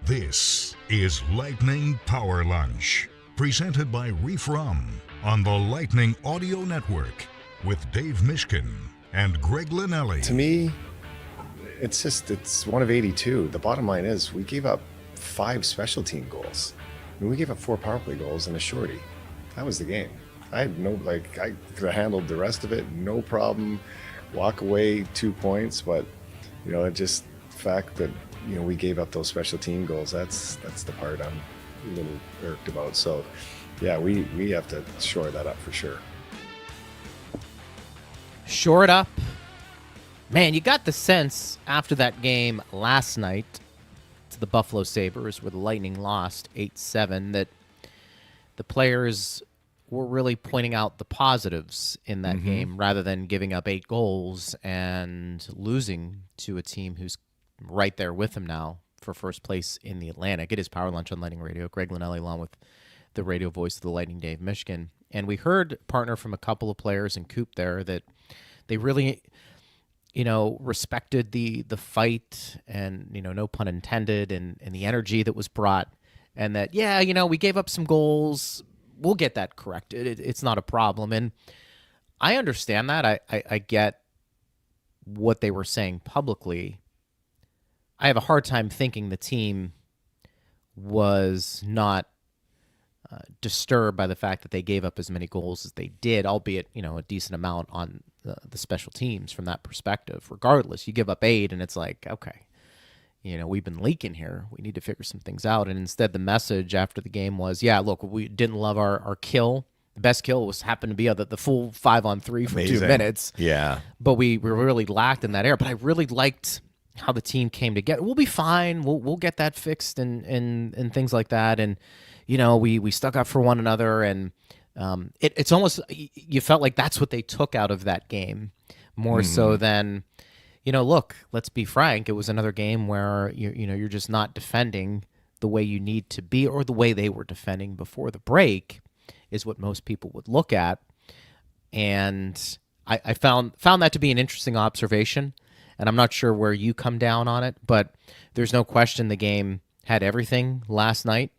This is Lightning Power Lunch, presented by Reif Rum on the Lightning Audio Network with Dave Mishkin and Greg Linnelli. To me, it's one of 82. The bottom line is we gave up 5 special team goals. I mean, we gave up 4 power play goals and a shorty. That was the game. I could have handled the rest of it, no problem. Walk away 2 points, but the fact that we gave up those special team goals. That's the part I'm a little irked about. So, yeah, we have to shore that up for sure. Shore it up. Man, you got the sense after that game last night to the Buffalo Sabres, where the Lightning lost 8-7, that the players were really pointing out the positives in that game rather than giving up 8 goals and losing to a team who's right there with them now for first place in the Atlantic. It is Power Lunch on Lightning Radio. Greg Linnelli along with the radio voice of the Lightning, Dave Mishkin. And we heard, partner, from a couple of players in Coop there that they really, respected the fight and, no pun intended, and the energy that was brought. And that, we gave up some goals. We'll get that corrected. It's not a problem. And I understand that. I get what they were saying publicly. I have a hard time thinking the team was not disturbed by the fact that they gave up as many goals as they did, albeit, a decent amount on the special teams from that perspective. Regardless, you give up 8 and it's like, okay, we've been leaking here. We need to figure some things out. And instead, the message after the game was, look, we didn't love our kill. The best kill happened to be the full 5-on-3 for Amazing. 2 minutes. Yeah. But we really lacked in that area. But I really liked how the team came together. We'll be fine. We'll get that fixed and things like that. And, we stuck up for one another. And it's almost, you felt like that's what they took out of that game more so than, look, let's be frank. It was another game where, you're just not defending the way you need to be, or the way they were defending before the break is what most people would look at. And I found that to be an interesting observation. And I'm not sure where you come down on it, but there's no question the game had everything last night,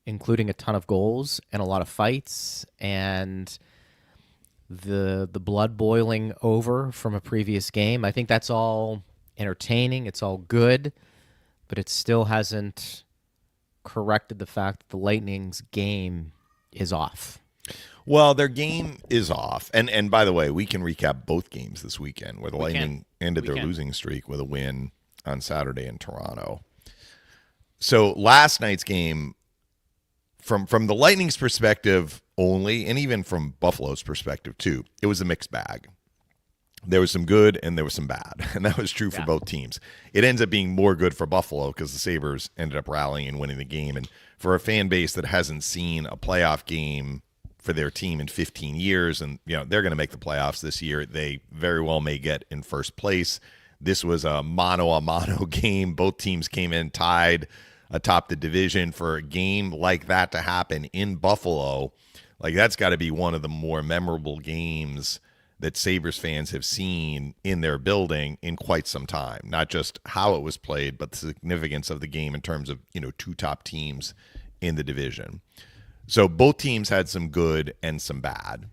including a ton of goals and a lot of fights and the blood boiling over from a previous game. I think that's all entertaining. It's all good, but it still hasn't corrected the fact that the Lightning's game is off. Well, their game is off. And by the way, we can recap both games this weekend, where the Lightning ended their losing streak with a win on Saturday in Toronto. So last night's game, from the Lightning's perspective only, and even from Buffalo's perspective too, it was a mixed bag. There was some good and there was some bad, and that was true for both teams. It ends up being more good for Buffalo because the Sabres ended up rallying and winning the game. And for a fan base that hasn't seen a playoff game for their team in 15 years, and they're going to make the playoffs this year, they very well may get in first place. This was a mano-a-mano game. Both teams came in tied atop the division. For a game like that to happen in Buffalo, that's got to be one of the more memorable games that Sabres fans have seen in their building in quite some time. Not just how it was played, but the significance of the game in terms of 2 top teams in the division. So both teams had some good and some bad.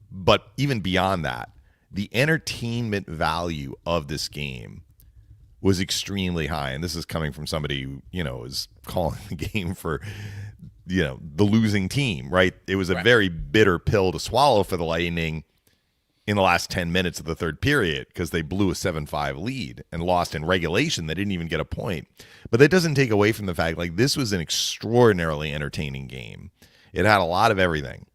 But even beyond that, the entertainment value of this game was extremely high. And this is coming from somebody who, is calling the game for, the losing team, right? It was a very bitter pill to swallow for the Lightning in the last 10 minutes of the third period, because they blew a 7-5 lead and lost in regulation. They didn't even get a point. But that doesn't take away from the fact, this was an extraordinarily entertaining game. It had a lot of everything.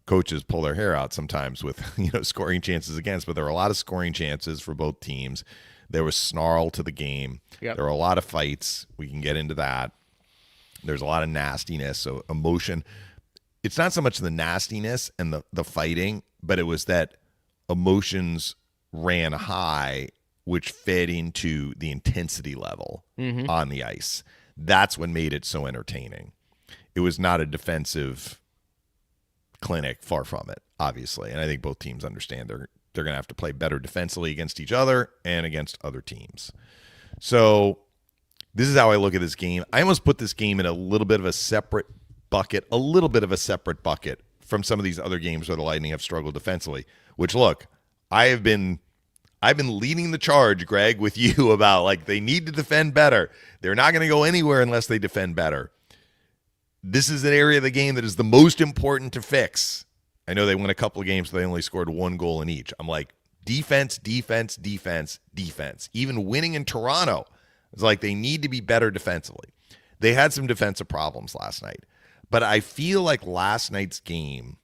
Coaches pull their hair out sometimes with, scoring chances against, but there were a lot of scoring chances for both teams. There was snarl to the game. Yep. There were a lot of fights. We can get into that. There's a lot of nastiness, so emotion. It's not so much the nastiness and the fighting, but it was that emotions ran high, which fed into the intensity level on the ice. That's what made it so entertaining. It was not a defensive clinic, far from it, obviously. And I think both teams understand they're going to have to play better defensively against each other and against other teams. So This is how I look at this game. I almost put this game in a little bit of a separate bucket from some of these other games where the Lightning have struggled defensively, which, look, I've been leading the charge, Greg, with you about, like, they need to defend better. They're not going to go anywhere unless they defend better. This is an area of the game that is the most important to fix. I know they won a couple of games, so they only scored 1 goal in each. I'm like, defense, defense, defense, defense. Even winning in Toronto, it's like they need to be better defensively. They had some defensive problems last night. But I feel like last night's game,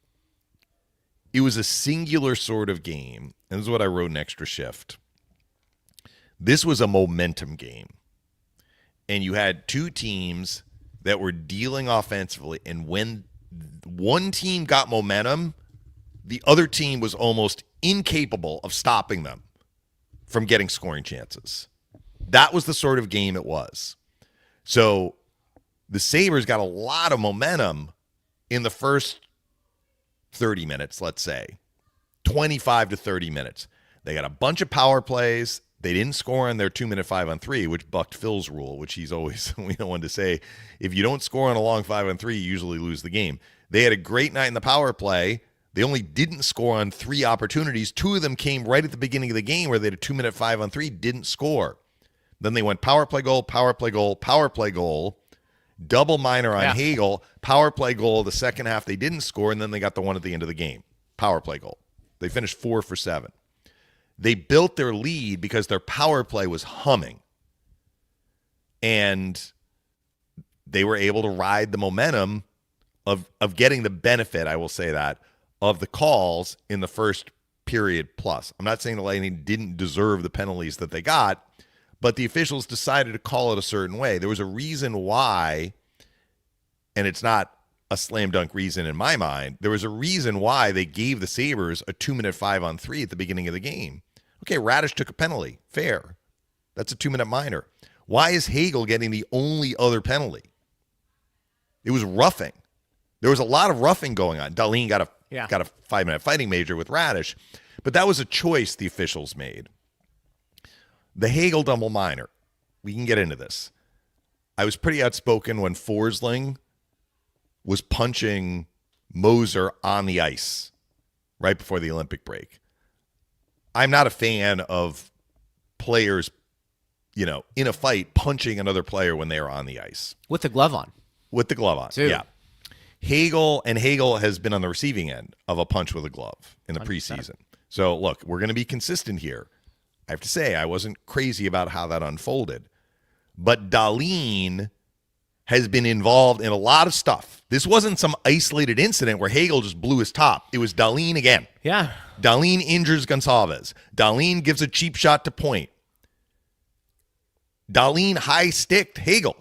it was a singular sort of game. And this is what I wrote in Extra Shift. This was a momentum game. And you had two teams that were dealing offensively. And when one team got momentum, the other team was almost incapable of stopping them from getting scoring chances. That was the sort of game it was. So the Sabres got a lot of momentum in the first 30 minutes, let's say, 25 to 30 minutes. They got a bunch of power plays. They didn't score on their 2-minute 5-on-3, which bucked Phil's rule, which he's always one to say, if you don't score on a long 5-on-3, you usually lose the game. They had a great night in the power play. They only didn't score on 3 opportunities. 2 of them came right at the beginning of the game where they had a 2-minute 5-on-3, didn't score. Then they went power play goal, power play goal, power play goal, double minor on Hagel, power play goal. The second half they didn't score, and then they got the one at the end of the game. Power play goal. They finished 4 for 7. They built their lead because their power play was humming. And they were able to ride the momentum of getting the benefit, I will say that, of the calls in the first period plus. I'm not saying the Lightning didn't deserve the penalties that they got, but the officials decided to call it a certain way. There was a reason why, and it's not a slam dunk reason in my mind, there was a reason why they gave the Sabres a 2-minute 5-on-3 at the beginning of the game. Okay, Radish took a penalty. Fair. That's a 2-minute minor. Why is Hagel getting the only other penalty? It was roughing. There was a lot of roughing going on. Dahlin got a 5-minute fighting major with Radish, but that was a choice the officials made. The Hagel double minor, we can get into this. I was pretty outspoken when Forsling was punching Moser on the ice right before the Olympic break. I'm not a fan of players, in a fight, punching another player when they are on the ice. With the glove on. With the glove on, yeah. Hagel has been on the receiving end of a punch with a glove in the 100%. Preseason. So, look, we're going to be consistent here. I have to say, I wasn't crazy about how that unfolded. But Dahlin has been involved in a lot of stuff. This wasn't some isolated incident where Hagel just blew his top. It was Dahlin again. Yeah. Dahlin injures Gonçalves. Dahlin gives a cheap shot to Point. Dahlin high-sticked Hagel.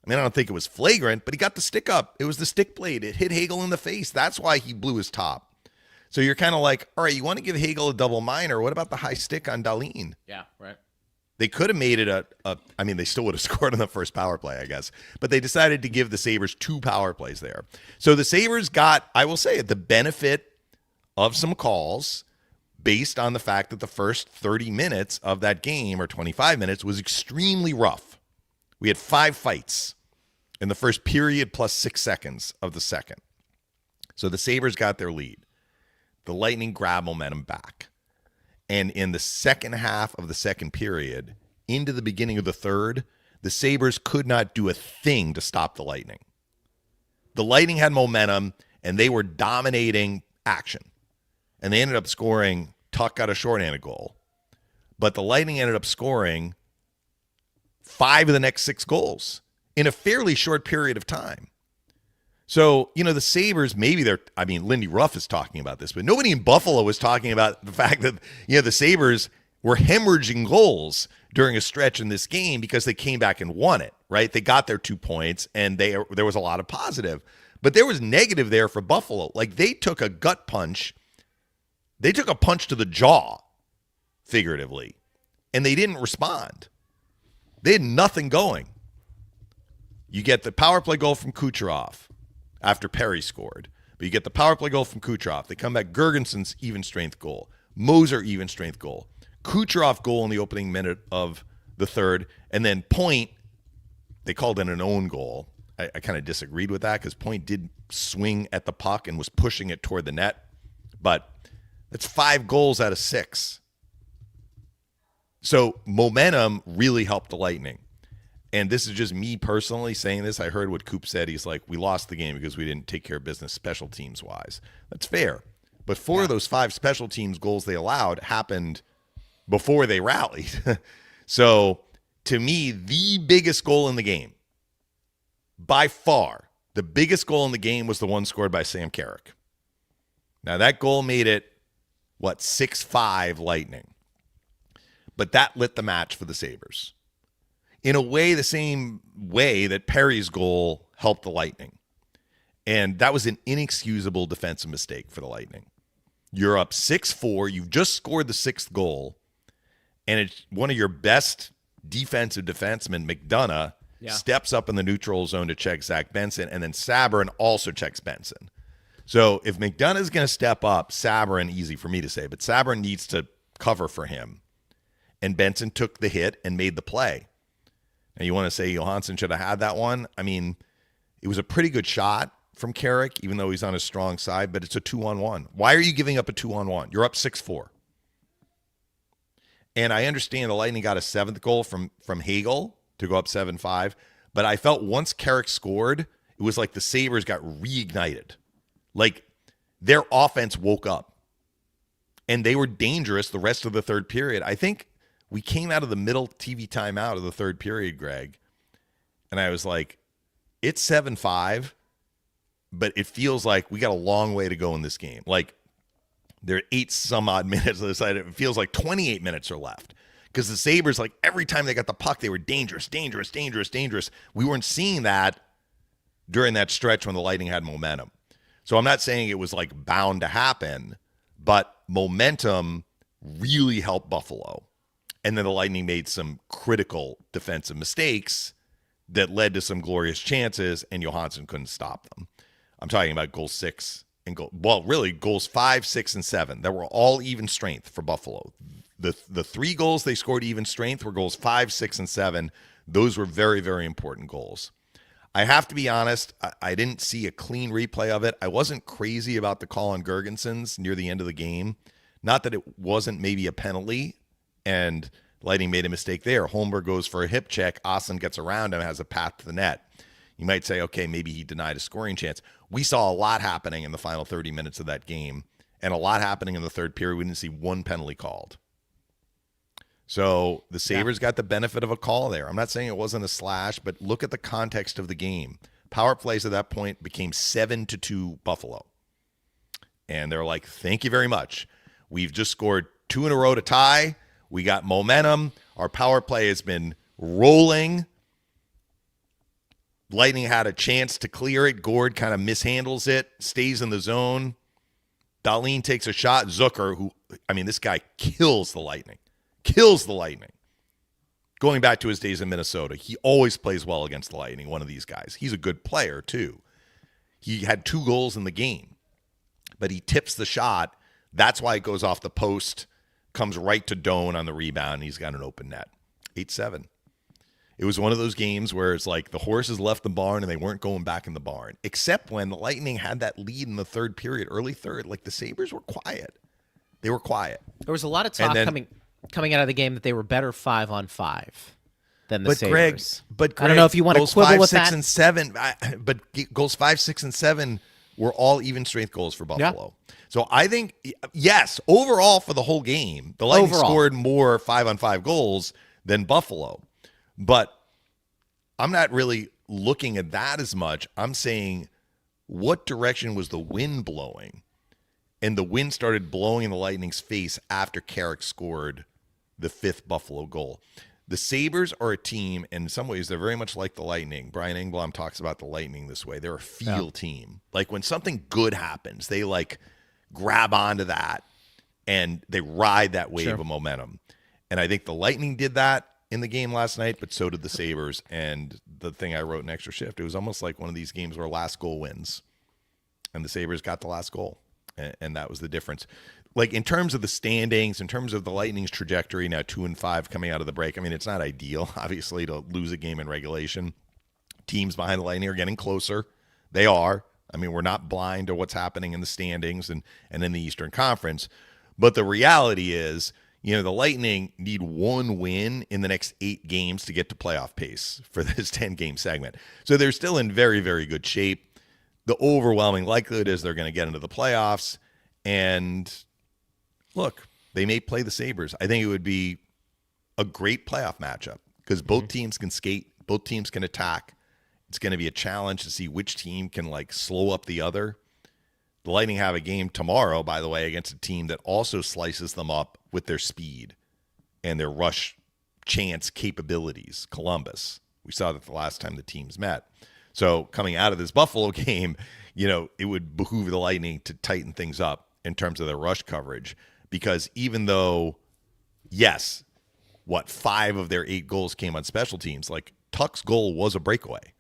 I mean, I don't think it was flagrant, but he got the stick up. It was the stick blade. It hit Hagel in the face. That's why he blew his top. So you're kind of like, all right, you want to give Hagel a double minor. What about the high stick on Dahlin? Yeah, right. They could have made it they still would have scored on the first power play, I guess. But they decided to give the Sabres 2 power plays there. So the Sabres got, I will say it, the benefit of some calls based on the fact that the first 30 minutes of that game, or 25 minutes, was extremely rough. We had 5 fights in the first period plus 6 seconds of the second. So the Sabres got their lead. The Lightning grabbed momentum back. And in the second half of the second period, into the beginning of the third, the Sabres could not do a thing to stop the Lightning. The Lightning had momentum, and they were dominating action. And they ended up scoring. Tuck got a shorthanded goal. But the Lightning ended up scoring 5 of the next 6 goals in a fairly short period of time. So, the Sabres, Lindy Ruff is talking about this, but nobody in Buffalo was talking about the fact that, the Sabres were hemorrhaging goals during a stretch in this game because they came back and won it, right? They got their 2 points, and there was a lot of positive. But there was negative there for Buffalo. Like, they took a gut punch. They took a punch to the jaw, figuratively, and they didn't respond. They had nothing going. You get the power play goal from Kucherov after Perry scored. But you get the power play goal from Kucherov. They come back, Gergenson's even strength goal. Moser even strength goal. Kucherov goal in the opening minute of the third. And then Point they called it an own goal. I kind of disagreed with that because Point did swing at the puck and was pushing it toward the net. But that's 5 goals out of 6. So momentum really helped the Lightning. And this is just me personally saying this. I heard what Coop said. He's like, we lost the game because we didn't take care of business special teams wise. That's fair. But 4 of those 5 special teams goals they allowed happened before they rallied. So to me, the biggest goal in the game, by far, the biggest goal in the game was the one scored by Sam Carrick. Now that goal made it, 6-5 Lightning. But that lit the match for the Sabres. In a way, the same way that Perry's goal helped the Lightning. And that was an inexcusable defensive mistake for the Lightning. You're up 6-4. You've just scored the 6th goal. And it's one of your best defensive defensemen, McDonough, steps up in the neutral zone to check Zach Benson. And then Sabourin also checks Benson. So if McDonough is going to step up, Sabourin, easy for me to say, but Sabourin needs to cover for him. And Benson took the hit and made the play. And you want to say Johansson should have had that one? I mean, it was a pretty good shot from Carrick, even though he's on his strong side, but it's a 2-on-1. Why are you giving up a 2-on-1? You're up 6-4. And I understand the Lightning got a 7th goal from Hagel to go up 7-5, but I felt once Carrick scored, it was like the Sabres got reignited. Like their offense woke up. And they were dangerous the rest of the third period. I think we came out of the middle TV timeout of the third period, Greg, and I was like, it's 7-5, but it feels like we got a long way to go in this game. Like, there are 8 some odd minutes on the side. It feels like 28 minutes are left because the Sabres, like, every time they got the puck, they were dangerous. We weren't seeing that during that stretch when the Lightning had momentum. So I'm not saying it was, like, bound to happen, but momentum really helped Buffalo. And then the Lightning made some critical defensive mistakes that led to some glorious chances, and Johansson couldn't stop them. I'm talking about goal 6 and goals 5, 6, and 7. That were all even strength for Buffalo. The 3 goals they scored even strength were goals 5, 6, and 7. Those were very, very important goals. I have to be honest, I didn't see a clean replay of it. I wasn't crazy about the call on Gergensons near the end of the game. Not that it wasn't maybe a penalty, and Lightning made a mistake there. Holmberg goes for a hip check. Austin gets around him, has a path to the net. You might say, okay, maybe he denied a scoring chance. We saw a lot happening in the final 30 minutes of that game, and a lot happening in the third period. We didn't see one penalty called. So the Sabres got the benefit of a call there. I'm not saying it wasn't a slash, but look at the context of the game. Power plays at that point became 7-2 Buffalo. And they're like, thank you very much. We've just scored 2 in a row to tie. We got momentum. Our power play has been rolling. Lightning had a chance to clear it. Gord kind of mishandles it, stays in the zone. Dahlin takes a shot. Zucker, this guy kills the Lightning. Going back to his days in Minnesota, he always plays well against the Lightning, one of these guys. He's a good player, too. He had 2 goals in the game, but he tips the shot. That's why it goes off the post, comes right to Doan on the rebound, and he's got an open net. 8-7. It was one of those games where it's like the horses left the barn and they weren't going back in the barn, except when the Lightning had that lead in the third period, early third. Like the Sabres were quiet. They were quiet. There was a lot of talk coming out of the game that they were better 5-on-5 than the Sabres. Greg, I don't know if you want to quibble with 5, 6, and 7. But goals 5, 6, and 7 were all even strength goals for Buffalo. Yeah. So I think, yes, overall for the whole game, the Lightning scored more 5-on-5 goals than Buffalo. But I'm not really looking at that as much. I'm saying, what direction was the wind blowing? And the wind started blowing in the Lightning's face after Carrick scored the 5th Buffalo goal. The Sabres are a team, and in some ways, they're very much like the Lightning. Brian Engblom talks about the Lightning this way. They're a feel team. Like when something good happens, they like grab onto that, and they ride that wave of momentum. And I think the Lightning did that in the game last night, but so did the Sabres. And the thing I wrote in Extra Shift, it was almost like one of these games where last goal wins. And the Sabres got the last goal. And that was the difference. Like in terms of the standings, in terms of the Lightning's trajectory, now 2-5 coming out of the break. I mean, it's not ideal, obviously, to lose a game in regulation. teams behind the Lightning are getting closer. They are. I mean, we're not blind to what's happening in the standings and in the Eastern Conference. But the reality is, the Lightning need one win in the next 8 games to get to playoff pace for this 10-game segment. So they're still in very, very good shape. The overwhelming likelihood is they're going to get into the playoffs. And look, they may play the Sabres. I think it would be a great playoff matchup because both teams can skate, both teams can attack. It's going to be a challenge to see which team can slow up the other. The Lightning have a game tomorrow, by the way, against a team that also slices them up with their speed and their rush chance capabilities, Columbus. We saw that the last time the teams met. So coming out of this Buffalo game, it would behoove the Lightning to tighten things up in terms of their rush coverage because even though, yes, 5 of their 8 goals came on special teams, Tuck's goal was a breakaway,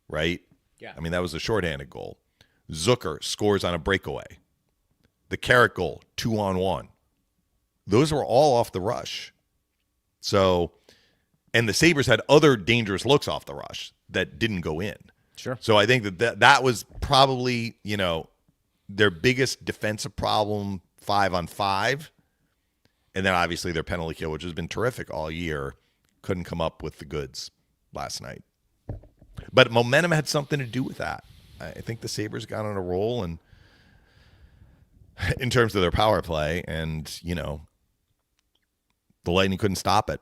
right? Yeah. I mean, that was a shorthanded goal. Zucker scores on a breakaway. The Carrick goal, 2-on-1. Those were all off the rush. So, and the Sabres had other dangerous looks off the rush that didn't go in. Sure. So I think that was probably, their biggest defensive problem 5-on-5. And then obviously their penalty kill, which has been terrific all year, couldn't come up with the goods last night. But momentum had something to do with that. I think the Sabres got on a roll and in terms of their power play, and, the Lightning couldn't stop it.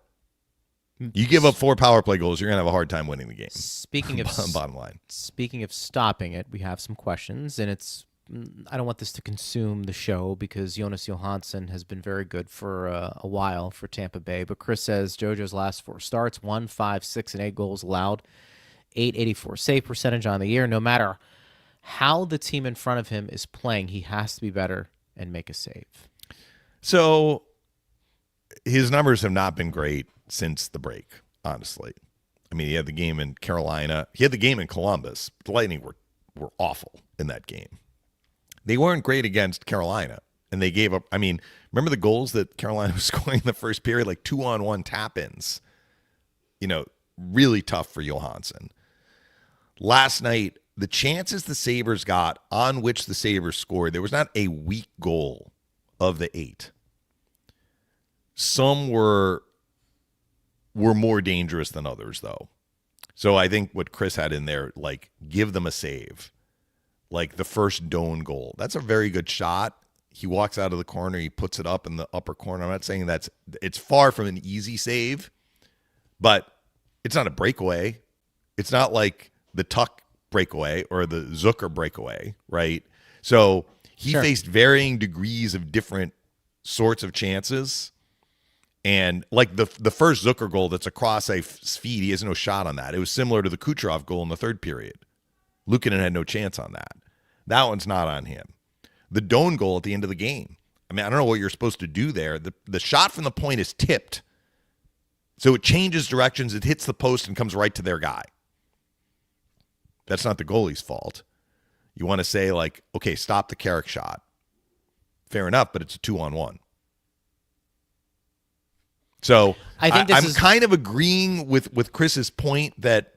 You give up 4 power play goals, you're going to have a hard time winning the game. Speaking of bottom line. Speaking of stopping it, we have some questions, and I don't want this to consume the show because Jonas Johansson has been very good for a while for Tampa Bay. But Chris says JoJo's last 4 starts, 1, 5, 6, and 8 goals allowed, 884 save percentage on the year. No matter how the team in front of him is playing, he has to be better and make a save. So his numbers have not been great since the break, honestly. I mean, he had the game in Carolina. He had the game in Columbus. The Lightning were awful in that game. They weren't great against Carolina, and they gave up. I mean, remember the goals that Carolina was scoring in the first period, 2-on-1 tap-ins? Really tough for Johansson. Last night, the chances the Sabres got on which the Sabres scored, there was not a weak goal of the 8. Some were more dangerous than others, though. So I think what Chris had in there, give them a save. The first Doan goal. That's a very good shot. He walks out of the corner. He puts it up in the upper corner. I'm not saying it's far from an easy save, but it's not a breakaway. It's not like the Tuck breakaway or the Zucker breakaway, right? So he faced varying degrees of different sorts of chances. And the first Zucker goal that's across a feed, he has no shot on that. It was similar to the Kucherov goal in the third period. Luukkonen had no chance on that. That one's not on him. The Doan goal at the end of the game. I mean, I don't know what you're supposed to do there. The shot from the point is tipped. So it changes directions. It hits the post and comes right to their guy. That's not the goalie's fault. You want to say, okay, stop the Carrick shot. Fair enough, but it's a 2-on-1. So I'm kind of agreeing with Chris's point that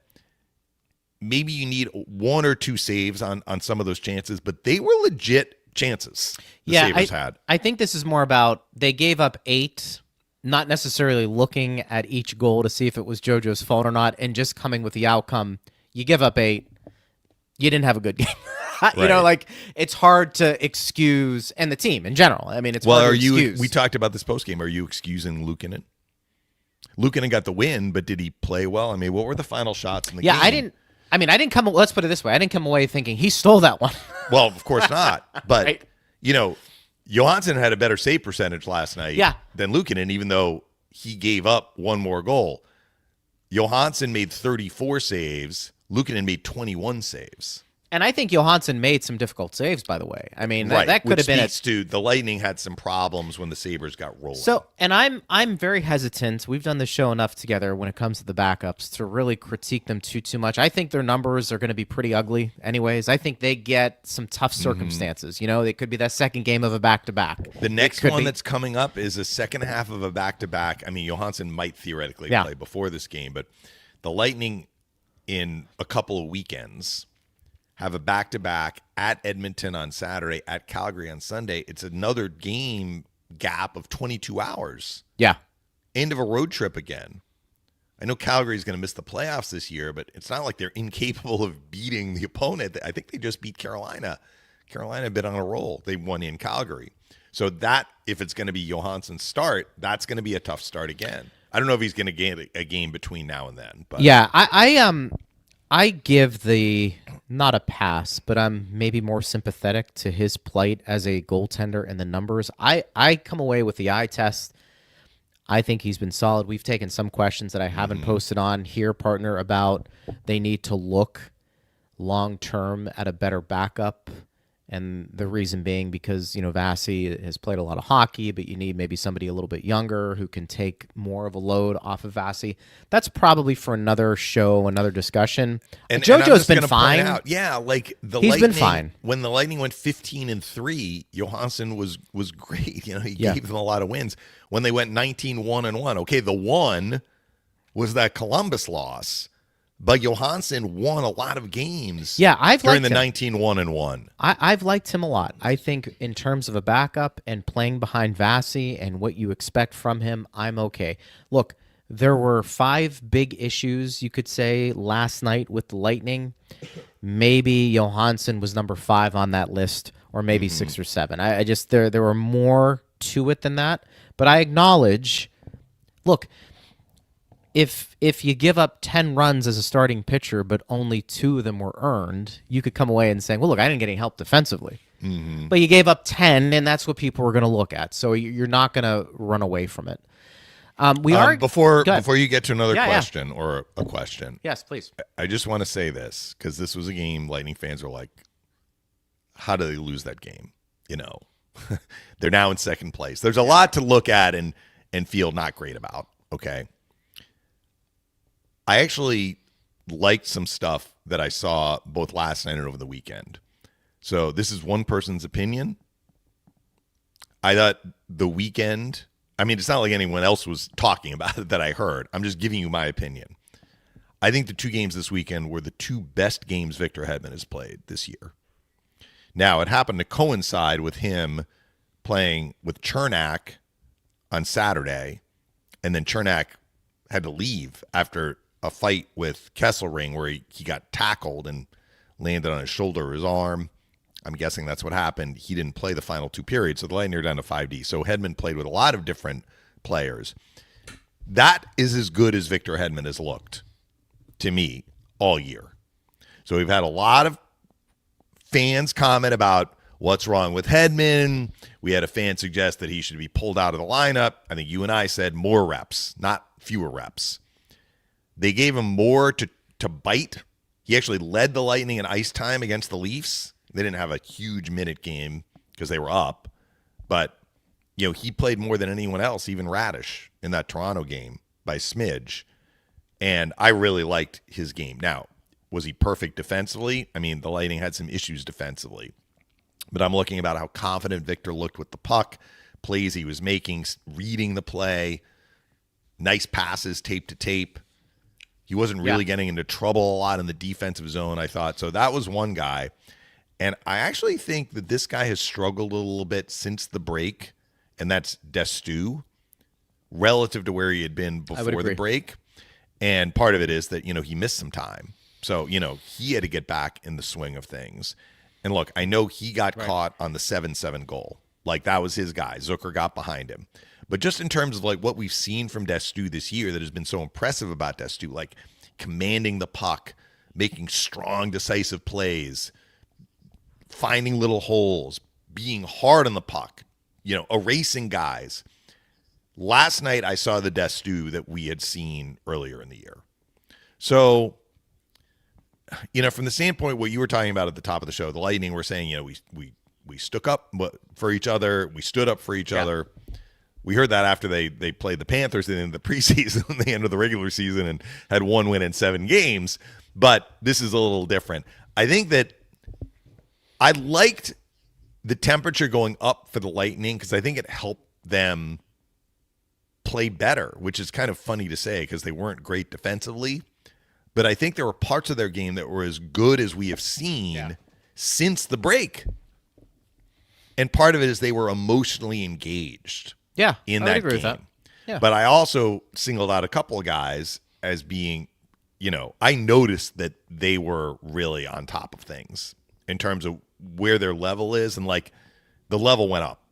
maybe you need 1 or 2 saves on some of those chances, but they were legit chances the Sabres had. I think this is more about they gave up 8, not necessarily looking at each goal to see if it was JoJo's fault or not, and just coming with the outcome. You give up 8, you didn't have a good game. Right. It's hard to excuse, and the team in general. I mean, it's hard to excuse. We talked about this postgame. Are you excusing Luukkonen? Luukkonen got the win, but did he play well? I mean, what were the final shots in the game? I didn't come. Let's put it this way: I didn't come away thinking he stole that one. Well, of course not. But right. Johansson had a better save percentage last night than Luukkonen, even though he gave up 1 more goal. Johansson made 34 saves. Luukkonen made 21 saves. And I think Johansson made some difficult saves, by the way. I mean, right. that could have been to the Lightning had some problems when the Sabres got rolling. So, and I'm very hesitant. We've done this show enough together when it comes to the backups to really critique them too much. I think their numbers are going to be pretty ugly anyways. I think they get some tough circumstances. It could be that second game of a back-to-back. The next one that's coming up is a second half of a back-to-back. I mean, Johansson might theoretically play before this game, but the Lightning in a couple of weekends, have a back-to-back at Edmonton on Saturday, at Calgary on Sunday. It's another game gap of 22 hours. Yeah. End of a road trip again. I know Calgary's going to miss the playoffs this year, but it's not like they're incapable of beating the opponent. I think they just beat Carolina. Carolina a bit on a roll. They won in Calgary. So that, if it's going to be Johansson's start, that's going to be a tough start again. I don't know if he's going to get a game between now and then. But yeah, I give the, not a pass, but I'm maybe more sympathetic to his plight as a goaltender and the numbers. I come away with the eye test. I think he's been solid. We've taken some questions that I haven't posted on here, partner, about they need to look long-term at a better backup. And the reason being because, Vasi has played a lot of hockey, but you need maybe somebody a little bit younger who can take more of a load off of Vasi. That's probably for another show, another discussion. And JoJo's been fine. Yeah, like He's been fine. When the Lightning went 15-3, Johansson was great. He gave them a lot of wins. When they went 19-1-1, okay, the one was that Columbus loss. But Johansson won a lot of games. Yeah, during the 19-1-1. I've liked him a lot. I think in terms of a backup and playing behind Vasi and what you expect from him, I'm okay. Look, there were 5 big issues, you could say, last night with the Lightning. Maybe Johansson was number 5 on that list, or maybe 6 or 7. I just there were more to it than that. But I acknowledge, look, If you give up 10 runs as a starting pitcher, but only 2 of them were earned, you could come away and say, well, look, I didn't get any help defensively. But you gave up 10, and that's what people were going to look at. So you're not going to run away from it. Before you get to another question or a question. Yes, please. I just want to say this, because this was a game Lightning fans were like, how do they lose that game? They're now in second place. There's a lot to look at and feel not great about, okay? I actually liked some stuff that I saw both last night and over the weekend. So this is one person's opinion. I thought the weekend, it's not like anyone else was talking about it that I heard. I'm just giving you my opinion. I think the 2 games this weekend were the 2 best games Victor Hedman has played this year. Now, it happened to coincide with him playing with Chernak on Saturday, and then Chernak had to leave after a fight with Kesselring where he got tackled and landed on his shoulder or his arm. I'm guessing that's what happened. He didn't play the final 2 periods, so the Lightning are down to 5D. So Hedman played with a lot of different players. That is as good as Victor Hedman has looked to me all year. So we've had a lot of fans comment about what's wrong with Hedman. We had a fan suggest that he should be pulled out of the lineup. I think you and I said more reps, not fewer reps. They gave him more to bite. He actually led the Lightning in ice time against the Leafs. They didn't have a huge minute game because they were up. But, he played more than anyone else, even Radish, in that Toronto game by smidge. And I really liked his game. Now, was he perfect defensively? The Lightning had some issues defensively. But I'm looking about how confident Victor looked with the puck, plays he was making, reading the play, nice passes tape to tape. He wasn't really getting into trouble a lot in the defensive zone, I thought. So that was one guy. And I actually think that this guy has struggled a little bit since the break, and that's Destu, relative to where he had been before the break. And part of it is that, he missed some time. So, he had to get back in the swing of things. And look, I know he got caught on the 7-7 goal. Like, that was his guy. Zucker got behind him. But just in terms of what we've seen from Destu this year that has been so impressive about Destu, like commanding the puck, making strong, decisive plays, finding little holes, being hard on the puck, erasing guys. Last night I saw the Destu that we had seen earlier in the year. So, from the standpoint what you were talking about at the top of the show, the Lightning were saying, we stuck up for each other, we stood up for each other. We heard that after they played the Panthers in the preseason, the end of the regular season, and had 1 win in 7 games. But this is a little different. I think that I liked the temperature going up for the Lightning because I think it helped them play better, which is kind of funny to say because they weren't great defensively. but I think there were parts of their game that were as good as we have seen since the break. And part of it is they were emotionally engaged. Yeah, in I would that agree game. with that. Yeah. But I also singled out a couple of guys as being, I noticed that they were really on top of things in terms of where their level is, and like the level went up.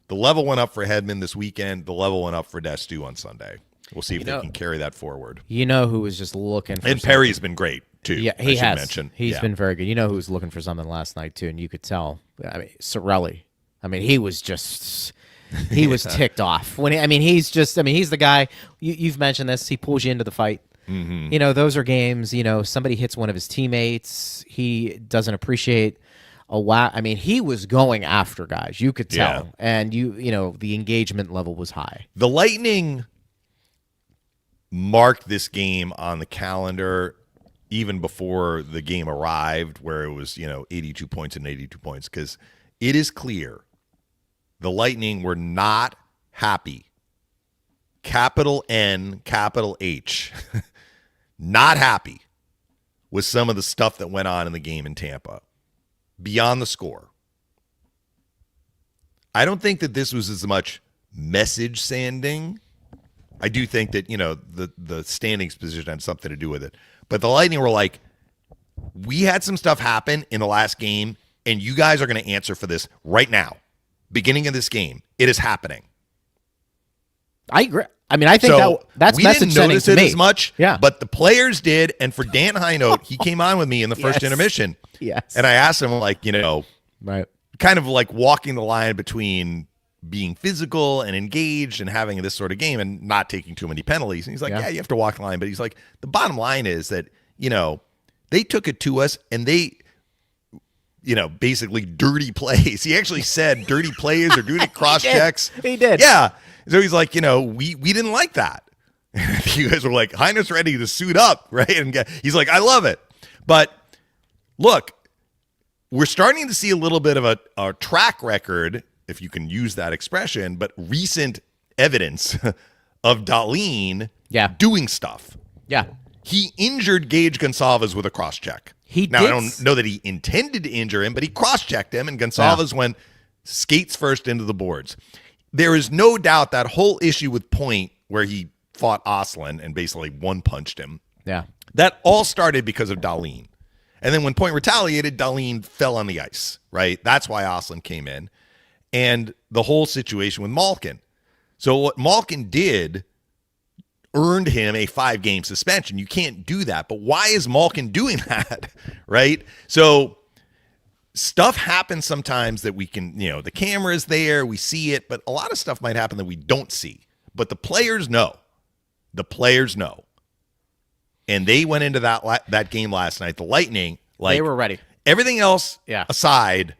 The level went up for Hedman this weekend. The level went up for Destu on Sunday. We'll see if they can carry that forward. You know who was just looking for And Perry's been great, too. Yeah, he has. Mention. He's been very good. You know who was looking for something last night, too, and you could tell. I mean, Sorelli. I mean, he was just... He was ticked off. He's the guy, you've mentioned this, he pulls you into the fight. Mm-hmm. Those are games, somebody hits one of his teammates, he doesn't appreciate a whack. I mean, he was going after guys, you could tell. Yeah. And the engagement level was high. The Lightning marked this game on the calendar even before the game arrived, where it was, 82 points and 82 points, because it is clear the Lightning were not happy. Capital N, capital H. Not happy with some of the stuff that went on in the game in Tampa. Beyond the score. I don't think that this was as much message sanding. I do think that, the standings position had something to do with it. But the Lightning were like, we had some stuff happen in the last game, and you guys are going to answer for this right now. Beginning of this game, it is happening. I agree. I mean, I think that's we message didn't notice it to me. as much, but the players did. And for Dan Heinold, he came on with me in the first intermission. Yes. And I asked him, right, kind of like walking the line between being physical and engaged and having this sort of game and not taking too many penalties. And he's like, yeah, you have to walk the line. But he's like, the bottom line is that, they took it to us and they, basically dirty plays. He actually said dirty plays or dirty cross checks. He did. Yeah. So he's like, we didn't like that. You guys were like, Heiner's ready to suit up, right? And he's like, I love it. But look, we're starting to see a little bit of a track record, if you can use that expression, but recent evidence of Dahlin doing stuff. Yeah. He injured Gage Gonsalves with a cross check. I don't know that he intended to injure him, but he cross-checked him, and Gonsalves went skates first into the boards. There is no doubt that whole issue with Point, where he fought Oslin and basically one-punched him, that all started because of Dahlin. And then when Point retaliated, Dahlin fell on the ice, right? That's why Oslin came in. And the whole situation with Malkin. So what Malkin did earned him a 5-game suspension. You can't do that. But why is Malkin doing that, right? So stuff happens sometimes that we can, the camera's there, we see it, but a lot of stuff might happen that we don't see. But the players know. The players know. And they went into that game last night. The Lightning, they were ready. Everything else aside,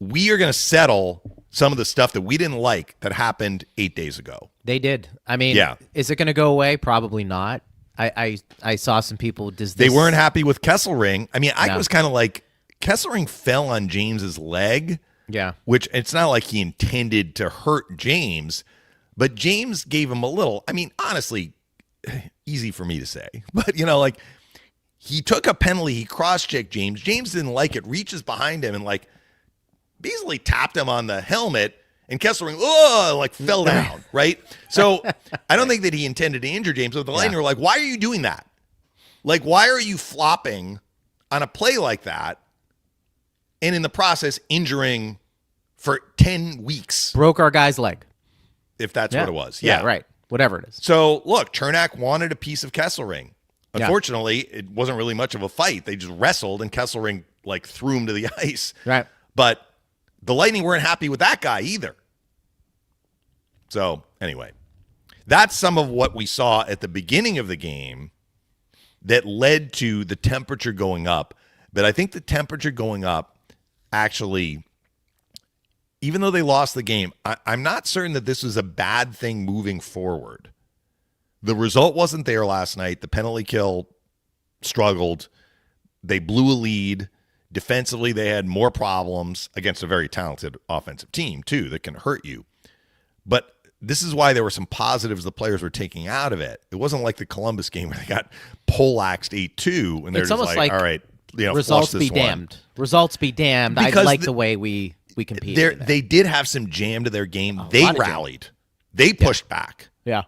we are going to settle some of the stuff that we didn't like that happened 8 days ago. They did. I mean, is it going to go away? Probably not. I saw some people. They weren't happy with Kesselring. I mean, I was kind of like, Kesselring fell on James's leg. Yeah. Which it's not like he intended to hurt James, but James gave him a little. I mean, honestly, easy for me to say, but he took a penalty. He cross-checked James. James didn't like it. Reaches behind him and basically tapped him on the helmet. And Kesselring, fell down, right? So I don't think that he intended to injure James. But the Lightning were like, why are you doing that? Like, why are you flopping on a play like that and in the process injuring for 10 weeks? Broke our guy's leg. If that's what it was. Yeah, right. Whatever it is. So, look, Chernak wanted a piece of Kesselring. Unfortunately, it wasn't really much of a fight. They just wrestled, and Kesselring, threw him to the ice. Right. But the Lightning weren't happy with that guy either. So, anyway, that's some of what we saw at the beginning of the game that led to the temperature going up. But I think the temperature going up actually, even though they lost the game, I'm not certain that this was a bad thing moving forward. The result wasn't there last night. The penalty kill struggled. They blew a lead. Defensively, they had more problems against a very talented offensive team, too, that can hurt you. But this is why there were some positives the players were taking out of it. It wasn't like the Columbus game where they got poleaxed 8-2 and they're It's just almost like, like all right, results flush be this one. damned. Results be damned. I Because like the way we competed. They did have some jam to their game. A They lot of jam. rallied. They pushed back. Yeah.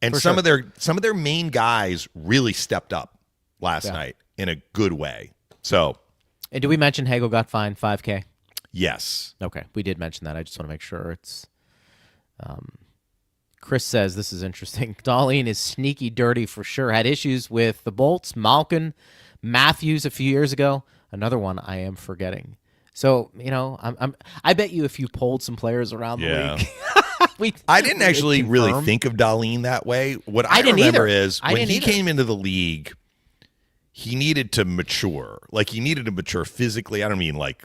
And For some sure. of their main guys really stepped up last night in a good way. So, And did we mention Hagel got fined $5K? yes. Okay, we did mention that. I just want to make sure it's. Chris says this is interesting. Darlene is sneaky dirty for sure. Had issues with the Bolts, Malkin, Matthews a few years ago. Another one I am forgetting. So I bet you if you polled some players around the league, I didn't actually really confirm. think of Darlene that way. What I didn't remember either. is I when didn't he either. came into the league, he needed to mature. Like he needed to mature physically. I don't mean like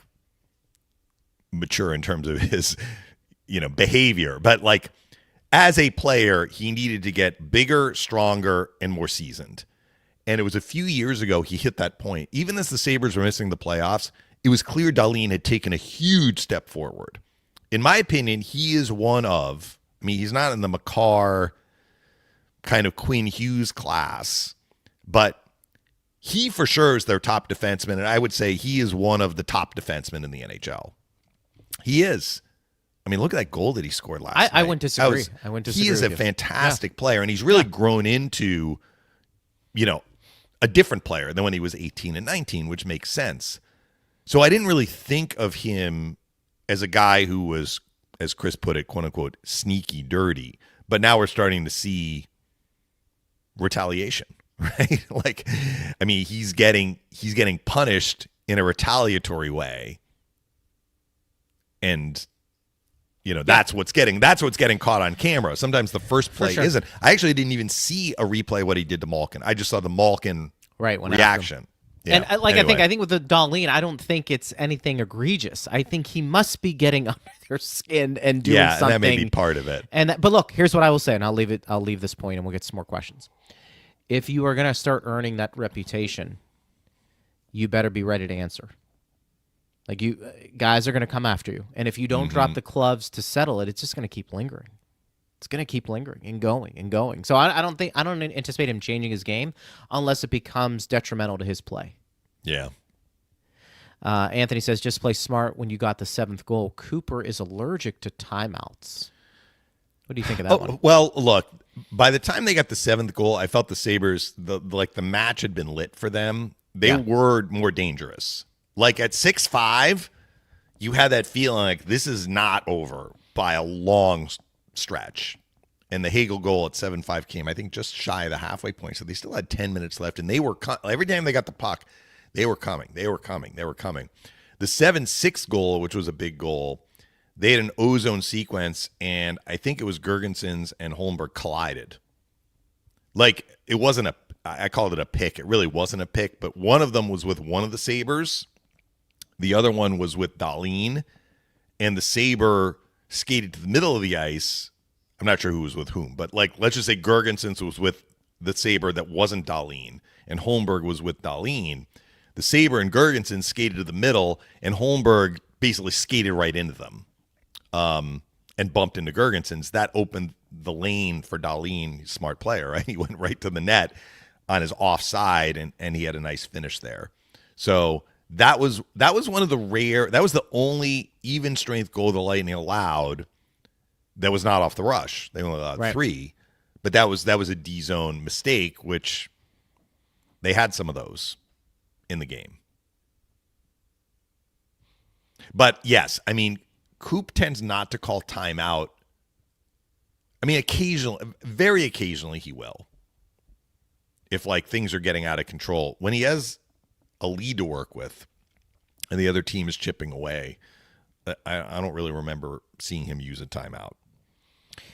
mature in terms of his, behavior, but like as a player, he needed to get bigger, stronger, and more seasoned. And it was a few years ago he hit that point. Even as the Sabres were missing the playoffs, it was clear Darlene had taken a huge step forward. In my opinion, he is one of, he's not in the Makar kind of Quinn Hughes class, but he for sure is their top defenseman, and I would say he is one of the top defensemen in the NHL. He is. Look at that goal that he scored last night. I wouldn't disagree. He is a with you. fantastic player, and he's really grown into, a different player than when he was 18 and 19, which makes sense. So I didn't really think of him as a guy who was, as Chris put it, quote unquote, sneaky dirty. But now we're starting to see retaliation, right? He's getting punished in a retaliatory way. And that's what's getting caught on camera. Sometimes the first play isn't. I actually didn't even see a replay of what he did to Malkin. I just saw the Malkin reaction. Yeah. And I think with the Darlene, I don't think it's anything egregious. I think he must be getting under their skin and doing something. And that may be part of it. But look, here's what I will say, and I'll leave this point, and we'll get some more questions. If you are going to start earning that reputation, you better be ready to answer. Like guys are going to come after you, and if you don't drop the gloves to settle it, it's just going to keep lingering. It's going to keep lingering and going and going. So I don't anticipate him changing his game unless it becomes detrimental to his play. Yeah. Anthony says, just play smart when you got the 7th goal. Cooper is allergic to timeouts. What do you think of that one? Well, look, by the time they got the 7th goal, I felt the Sabres, the match had been lit for them. They were more dangerous. Like at 6-5, you had that feeling like this is not over by a long stretch. And the Hagel goal at 7-5 came, I think, just shy of the halfway point. So they still had 10 minutes left. And they were every time they got the puck, they were coming. The 7-6 goal, which was a big goal, they had an ozone sequence, and I think it was Gergensons and Holmberg collided. Like, it wasn't I called it a pick. It really wasn't a pick, but one of them was with one of the Sabres. The other one was with Darlene, and the Sabre skated to the middle of the ice. I'm not sure who was with whom, but let's just say Gergensons was with the Sabre that wasn't Darlene, and Holmberg was with Darlene. The Sabre and Gergensen skated to the middle, and Holmberg basically skated right into them and bumped into Gergensons. That opened the lane for Darlene. He's a smart player, right? He went right to the net on his offside, and he had a nice finish there. So that was one of the that was the only even strength goal the Lightning allowed that was not off the rush. They only allowed 3, but that was a D zone mistake, which they had some of those in the game. But yes, Coop tends not to call timeout. Very occasionally he will. If things are getting out of control, when he has a lead to work with and the other team is chipping away, I don't really remember seeing him use a timeout.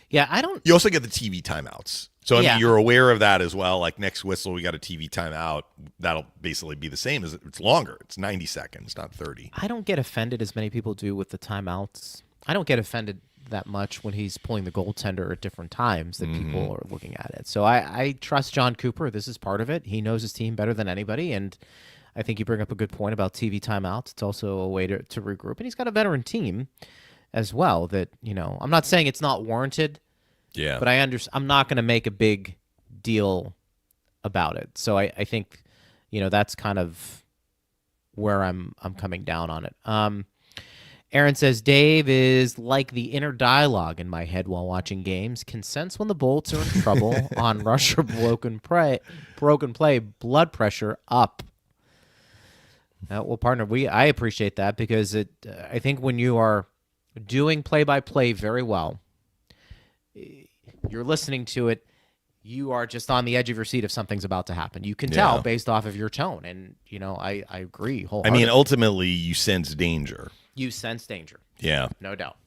Yeah, I don't. You also get the TV timeouts. So, you're aware of that as well. Like next whistle, we got a TV timeout. That'll basically be the same. It's longer. It's 90 seconds, not 30. I don't get offended as many people do with the timeouts. I don't get offended that much when he's pulling the goaltender at different times that people are looking at it. So I trust John Cooper. This is part of it. He knows his team better than anybody, and I think you bring up a good point about TV timeouts. It's also a way to regroup, and he's got a veteran team as well that, I'm not saying it's not warranted, Yeah. But I'm not going to make a big deal about it. So I think, that's kind of where I'm coming down on it. Aaron says, Dave is like the inner dialogue in my head while watching games. Can sense when the Bolts are in trouble on rush or broken play, blood pressure up. Well, partner, I appreciate that because I think when you are doing play-by-play very well, you're listening to it, you are just on the edge of your seat if something's about to happen. You can tell based off of your tone, and I agree wholeheartedly. I mean, ultimately, you sense danger. You sense danger. Yeah. No doubt.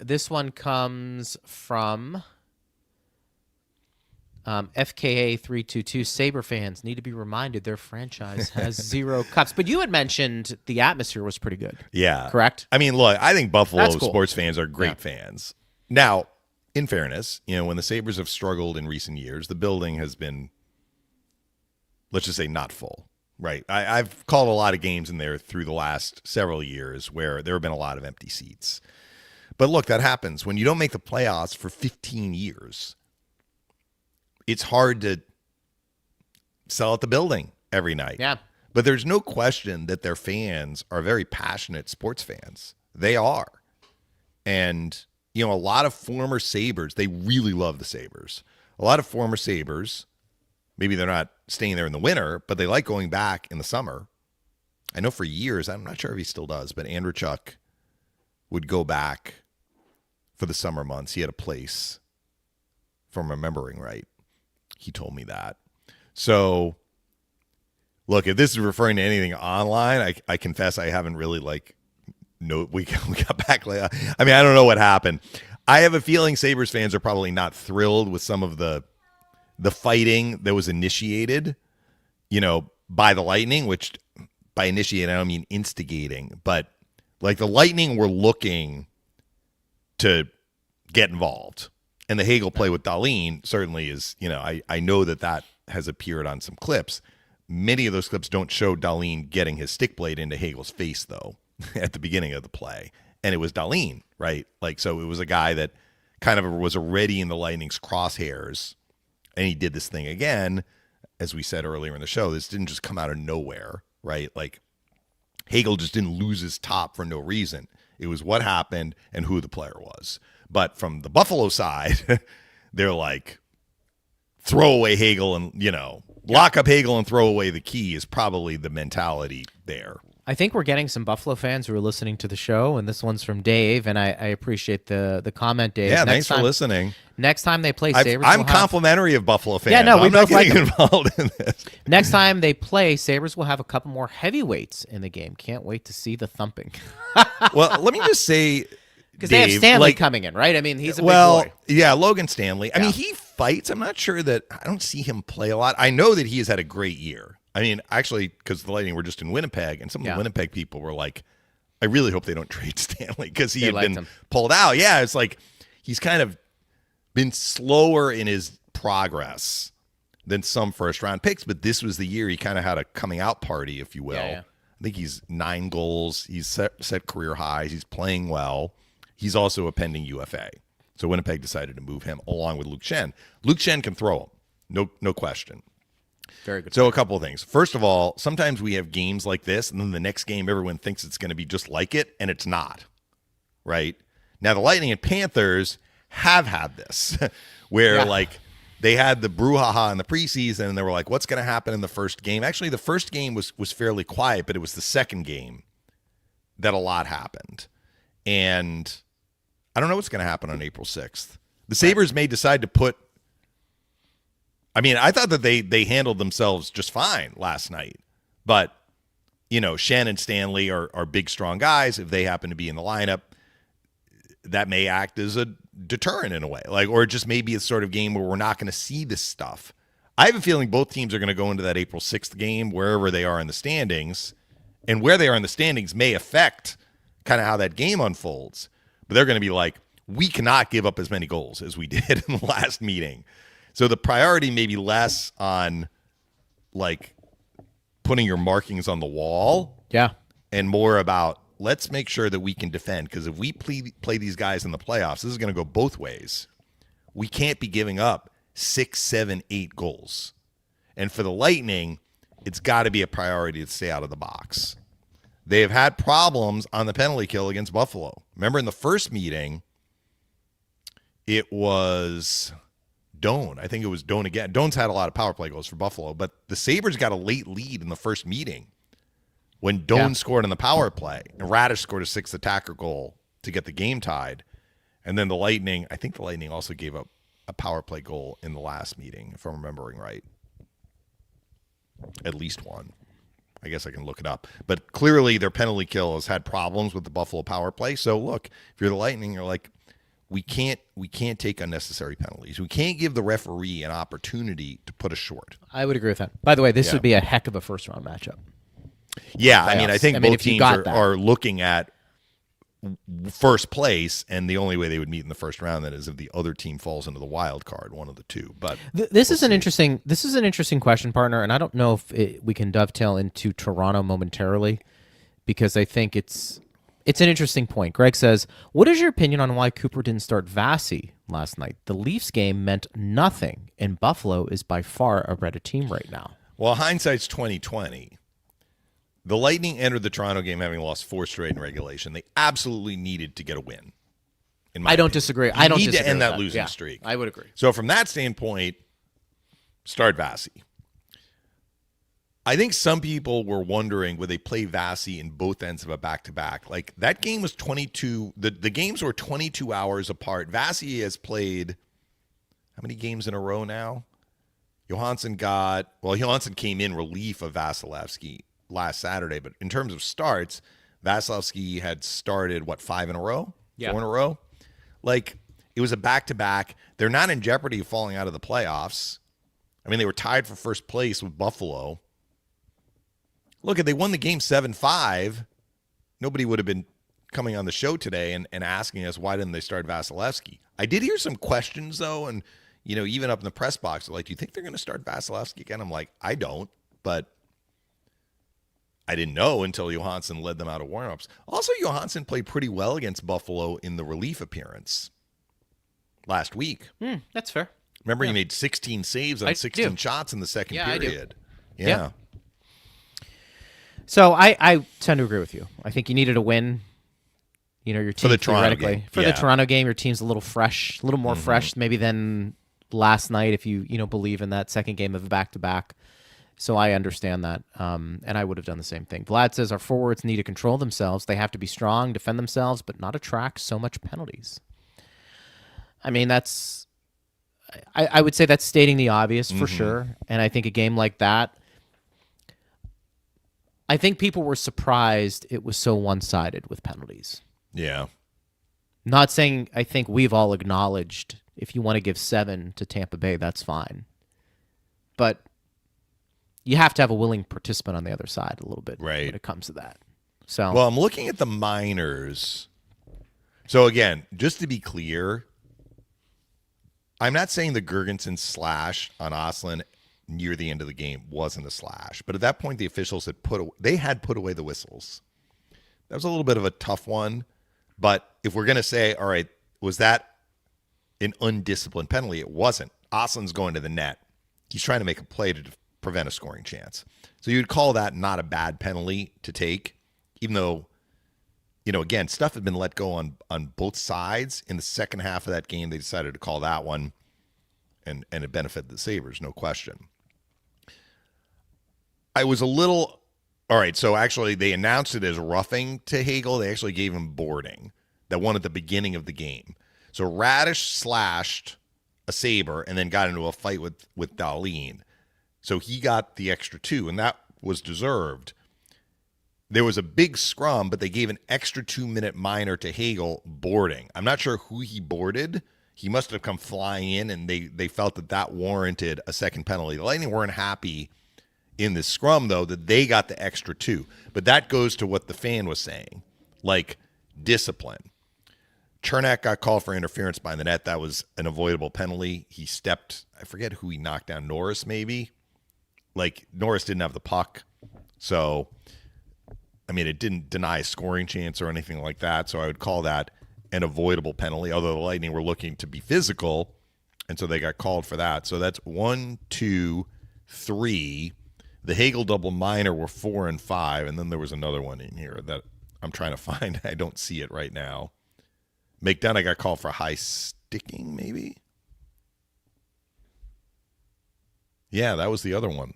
This one comes from FKA322. Sabre fans need to be reminded their franchise has 0 cups. But you had mentioned the atmosphere was pretty good. Yeah. Correct? I mean, look, I think Buffalo Cool. sports fans are great fans. Now, in fairness, when the Sabres have struggled in recent years, the building has been, let's just say, not full. Right. I've called a lot of games in there through the last several years where there have been a lot of empty seats. But look, that happens. When you don't make the playoffs for 15 years, it's hard to sell out the building every night. Yeah. But there's no question that their fans are very passionate sports fans. They are. And, a lot of former Sabres, they really love the Sabres. A lot of former Sabres, maybe they're not staying there in the winter, but they like going back in the summer. I know for years, I'm not sure if he still does, but Andrew Chuck would go back for the summer months. He had a place, if I'm remembering right. He told me that. So, look, if this is referring to anything online, I confess I haven't really we got back. I don't know what happened. I have a feeling Sabres fans are probably not thrilled with some of the fighting that was initiated, by the Lightning, which by initiate, I don't mean instigating, but the Lightning were looking to get involved. And the Hagel play with Dahlin certainly is, I know that has appeared on some clips. Many of those clips don't show Dahlin getting his stick blade into Hagel's face, though, at the beginning of the play. And it was Dahlin, right? So it was a guy that kind of was already in the Lightning's crosshairs. And he did this thing again, as we said earlier in the show. This didn't just come out of nowhere, right? Hagel just didn't lose his top for no reason. It was what happened and who the player was. But from the Buffalo side, they're like, throw away Hagel and, lock up Hagel and throw away the key is probably the mentality there. I think we're getting some Buffalo fans who are listening to the show, and this one's from Dave, and I appreciate the comment, Dave. Yeah, thanks for listening. Next time they play Sabres, I'm complimentary of Buffalo fans. Yeah, no, we I'm not both like getting involved in this. Next time they play, Sabres will have a couple more heavyweights in the game. Can't wait to see the thumping. Well, let me just say, because they have Stanley coming in, right? I mean, he's a big boy. Yeah, Logan Stanley. I mean, he fights. I'm not sure that I don't see him play a lot. I know that he has had a great year. I mean, actually, because the Lightning were just in Winnipeg, and some of the Winnipeg people were like, I really hope they don't trade Stanley because he had been pulled out. Yeah, it's he's kind of been slower in his progress than some first-round picks, but this was the year he kind of had a coming-out party, if you will. Yeah. I think he's 9 goals. He's set career highs. He's playing well. He's also a pending UFA. So Winnipeg decided to move him along with Luke Schenn. Luke Schenn can throw him, no question. Very good. So a couple of things. First of all, sometimes we have games like this, and then the next game everyone thinks it's going to be just like it, and it's not, right? Now, the Lightning and Panthers have had this, where they had the brouhaha in the preseason, and they were like, what's going to happen in the first game? Actually, the first game was fairly quiet, but it was the second game that a lot happened. And I don't know what's going to happen on April 6th. The Sabres may decide to put I thought that they handled themselves just fine last night. But, Schenn and Stanley are big, strong guys. If they happen to be in the lineup, that may act as a deterrent in a way. Or it just may be a sort of game where we're not going to see this stuff. I have a feeling both teams are going to go into that April 6th game, wherever they are in the standings. And where they are in the standings may affect kind of how that game unfolds. But they're going to be like, we cannot give up as many goals as we did in the last meeting. So the priority may be less on putting your markings on the wall. Yeah. And more about let's make sure that we can defend, because if we play these guys in the playoffs, this is going to go both ways. We can't be giving up 6, 7, 8 goals. And for the Lightning, it's got to be a priority to stay out of the box. They have had problems on the penalty kill against Buffalo. Remember in the first meeting, it was Doan. I think it was Doan again. Doan's had a lot of power play goals for Buffalo, but the Sabres got a late lead in the first meeting when Doan scored on the power play, and Radish scored a 6th attacker goal to get the game tied. And then the Lightning, I think the Lightning also gave up a power play goal in the last meeting, if I'm remembering right. At least one. I guess I can look it up. But clearly their penalty kill has had problems with the Buffalo power play. So look, if you're the Lightning, you're like, we can't take unnecessary penalties. We can't give the referee an opportunity to put us short. I would agree with that. By the way, this would be a heck of a first-round matchup. Yeah, I mean, I think both teams are looking at first place, and the only way they would meet in the first round then is if the other team falls into the wild card, one of the two. But this is an interesting question, partner, and I don't know if we can dovetail into Toronto momentarily, because I think it's an interesting point. Greg says, "What is your opinion on why Cooper didn't start Vasi last night? The Leafs game meant nothing, and Buffalo is by far a better team right now." Well, hindsight's 2020. The Lightning entered the Toronto game having lost 4 straight in regulation. They absolutely needed to get a win. I don't disagree. I don't need disagree to end with that losing streak. I would agree. So from that standpoint, start Vasi. I think some people were wondering, would they play Vasi in both ends of a back-to-back? Like, that game was 22. The games were 22 hours apart. Vasi has played how many games in a row now? Johansson came in relief of Vasilevsky last Saturday, but in terms of starts, Vasilevsky had started 5 in a row? 4 in a row? Like, it was a back-to-back. They're not in jeopardy of falling out of the playoffs. I mean, they were tied for first place with Buffalo. Look, if they won the game 7-5, nobody would have been coming on the show today and asking us why didn't they start Vasilevsky. I did hear some questions, though, and even up in the press box, like, do you think they're going to start Vasilevsky again? I'm like, I don't, but I didn't know until Johansson led them out of warmups. Also, Johansson played pretty well against Buffalo in the relief appearance last week. That's fair. Remember, he made 16 saves on 16 shots in the second period. Yeah. So I tend to agree with you. I think you needed a win. Your team for the Toronto game. The Toronto game, your team's a little fresh, a little more fresh maybe than last night if you believe in that second game of a back-to-back. So I understand that, and I would have done the same thing. Vlad says our forwards need to control themselves. They have to be strong, defend themselves, but not attract so much penalties. I mean, I would say that's stating the obvious for sure. And I think a game like that, I think people were surprised it was so one-sided with penalties. Yeah. Not saying I think we've all acknowledged if you want to give 7 to Tampa Bay, that's fine. But you have to have a willing participant on the other side a little bit when it comes to that. So, well, I'm looking at the minors. So again, just to be clear, I'm not saying the Gergensen slash on Oslin near the end of the game wasn't a slash, but at that point the officials had put away the whistles. That was a little bit of a tough one, but if we're going to say, all right, was that an undisciplined penalty? It wasn't. Oslin's going to the net. He's trying to make a play to prevent a scoring chance. So you'd call that not a bad penalty to take, even though, again, stuff had been let go on both sides. In the second half of that game, they decided to call that one, and it benefited the Sabres, no question. I was a little, all right, so actually they announced it as roughing to Hagel. They actually gave him boarding, that one at the beginning of the game. So Radish slashed a Sabre and then got into a fight with Dahlin. So he got the extra 2, and that was deserved. There was a big scrum, but they gave an extra 2-minute minor to Hagel boarding. I'm not sure who he boarded. He must have come flying in, and they felt that warranted a second penalty. The Lightning weren't happy in this scrum, though, that they got the extra 2. But that goes to what the fan was saying, like discipline. Chernak got called for interference by the net. That was an avoidable penalty. He stepped, I forget who he knocked down, Norris maybe? Like, Norris didn't have the puck. So, mean, it didn't deny a scoring chance or anything like that, so I would call that an avoidable penalty, although the Lightning were looking to be physical, and so they got called for that. So that's 1, 2, 3. The Hagel double minor were 4 and 5, and then there was another one in here that I'm trying to find. I don't see it right now. McDonough got called for high sticking, maybe? Yeah, that was the other one.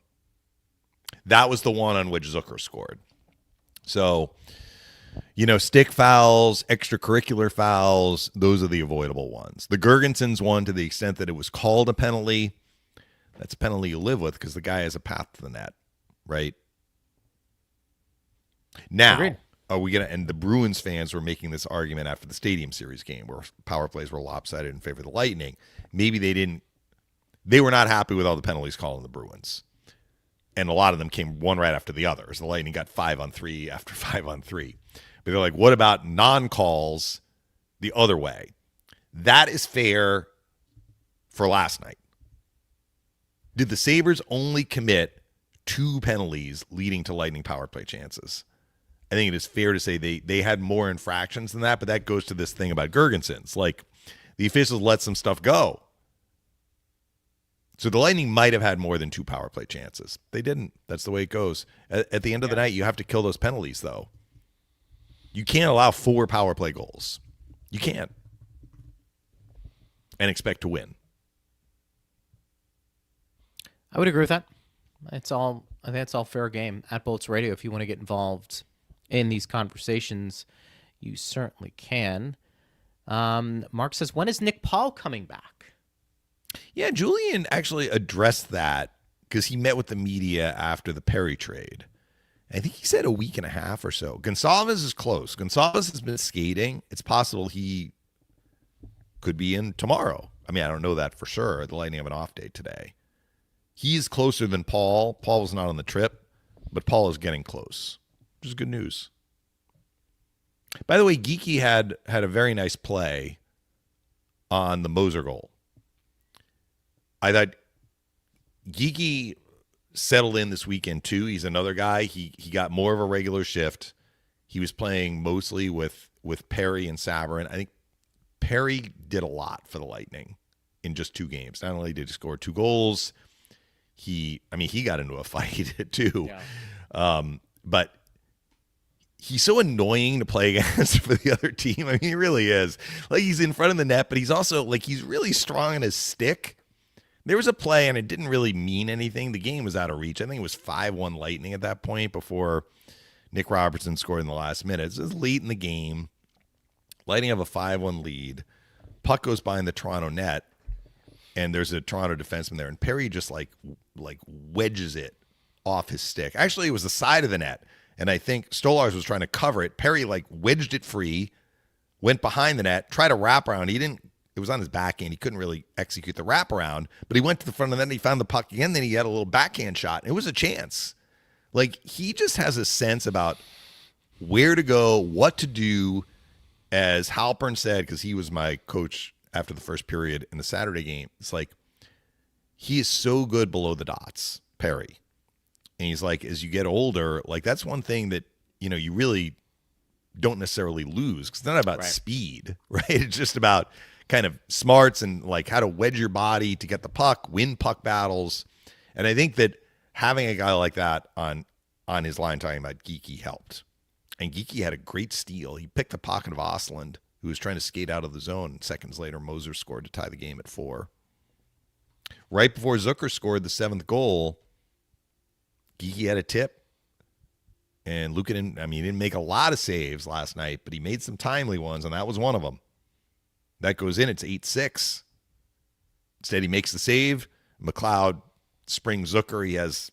That was the one on which Zucker scored. So, stick fouls, extracurricular fouls, those are the avoidable ones. The Girgensons one, to the extent that it was called a penalty, that's a penalty you live with because the guy has a path to the net, right? Now, Agreed. are we going to, and the Bruins fans were making this argument after the Stadium Series game where power plays were lopsided in favor of the Lightning. Maybe they were not happy with all the penalties called on the Bruins. And a lot of them came one right after the other. So the Lightning got 5-on-3 after 5-on-3. But they're like, what about non-calls the other way? That is fair for last night. Did the Sabres only commit 2 penalties leading to Lightning power play chances? I think it is fair to say they had more infractions than that, but that goes to this thing about Girgensons. Like, the officials let some stuff go. So the Lightning might have had more than 2 power play chances. They didn't. That's the way it goes. At the end of the night, you have to kill those penalties, though. You can't allow 4 power play goals. You can't. And expect to win. I would agree with that. I think that's all fair game. At Bolts Radio, if you want to get involved in these conversations, you certainly can. Mark says, when is Nick Paul coming back? Yeah, Julian actually addressed that because he met with the media after the Perry trade. I think he said a week and a half or so. Gonçalves is close. Gonçalves has been skating. It's possible he could be in tomorrow. I mean, I don't know that for sure. The Lightning have an off day today. He's closer than Paul. Paul was not on the trip, but Paul is getting close, which is good news. By the way, Geeky had a very nice play on the Moser goal. I thought Geeky settled in this weekend too. He's another guy. He got more of a regular shift. He was playing mostly with Perry and Sabourin. I think Perry did a lot for the Lightning in just 2 games. Not only did he score 2 goals, he got into a fight too. Yeah. But he's so annoying to play against for the other team. I mean, he really is. Like, he's in front of the net, but he's also like, he's really strong on his stick. There was a play, and it didn't really mean anything. The game was out of reach. I think it was 5-1 Lightning at that point before Nick Robertson scored in the last minute. It was late in the game. Lightning have a 5-1 lead. Puck goes behind the Toronto net, and there's a Toronto defenseman there, and Perry just like wedges it off his stick. Actually, it was the side of the net, and I think Stolarz was trying to cover it. Perry wedged it free, went behind the net, tried to wrap around. It was on his backhand. He couldn't really execute the wraparound, but he went to the front of the net and he found the puck again. Then he had a little backhand shot. It was a chance. Like, he just has a sense about where to go, what to do. As Halpern said, because he was my coach after the first period in the Saturday game, it's like, he is so good below the dots, Perry. And he's like, as you get older, like, that's one thing that, you really don't necessarily lose, because it's not about speed, right? It's just about kind of smarts and like how to wedge your body to get the puck, win puck battles. And I think that having a guy like that on his line, talking about Geeky, helped. And Geeky had a great steal. He picked the pocket of Ostlund, who was trying to skate out of the zone. Seconds later, Moser scored to tie the game at 4. Right before Zucker scored the 7th goal, Geeky had a tip. And Luka he didn't make a lot of saves last night, but he made some timely ones, and that was one of them. That goes in. It's 8-6. Instead, he makes the save. McLeod springs Zucker. He has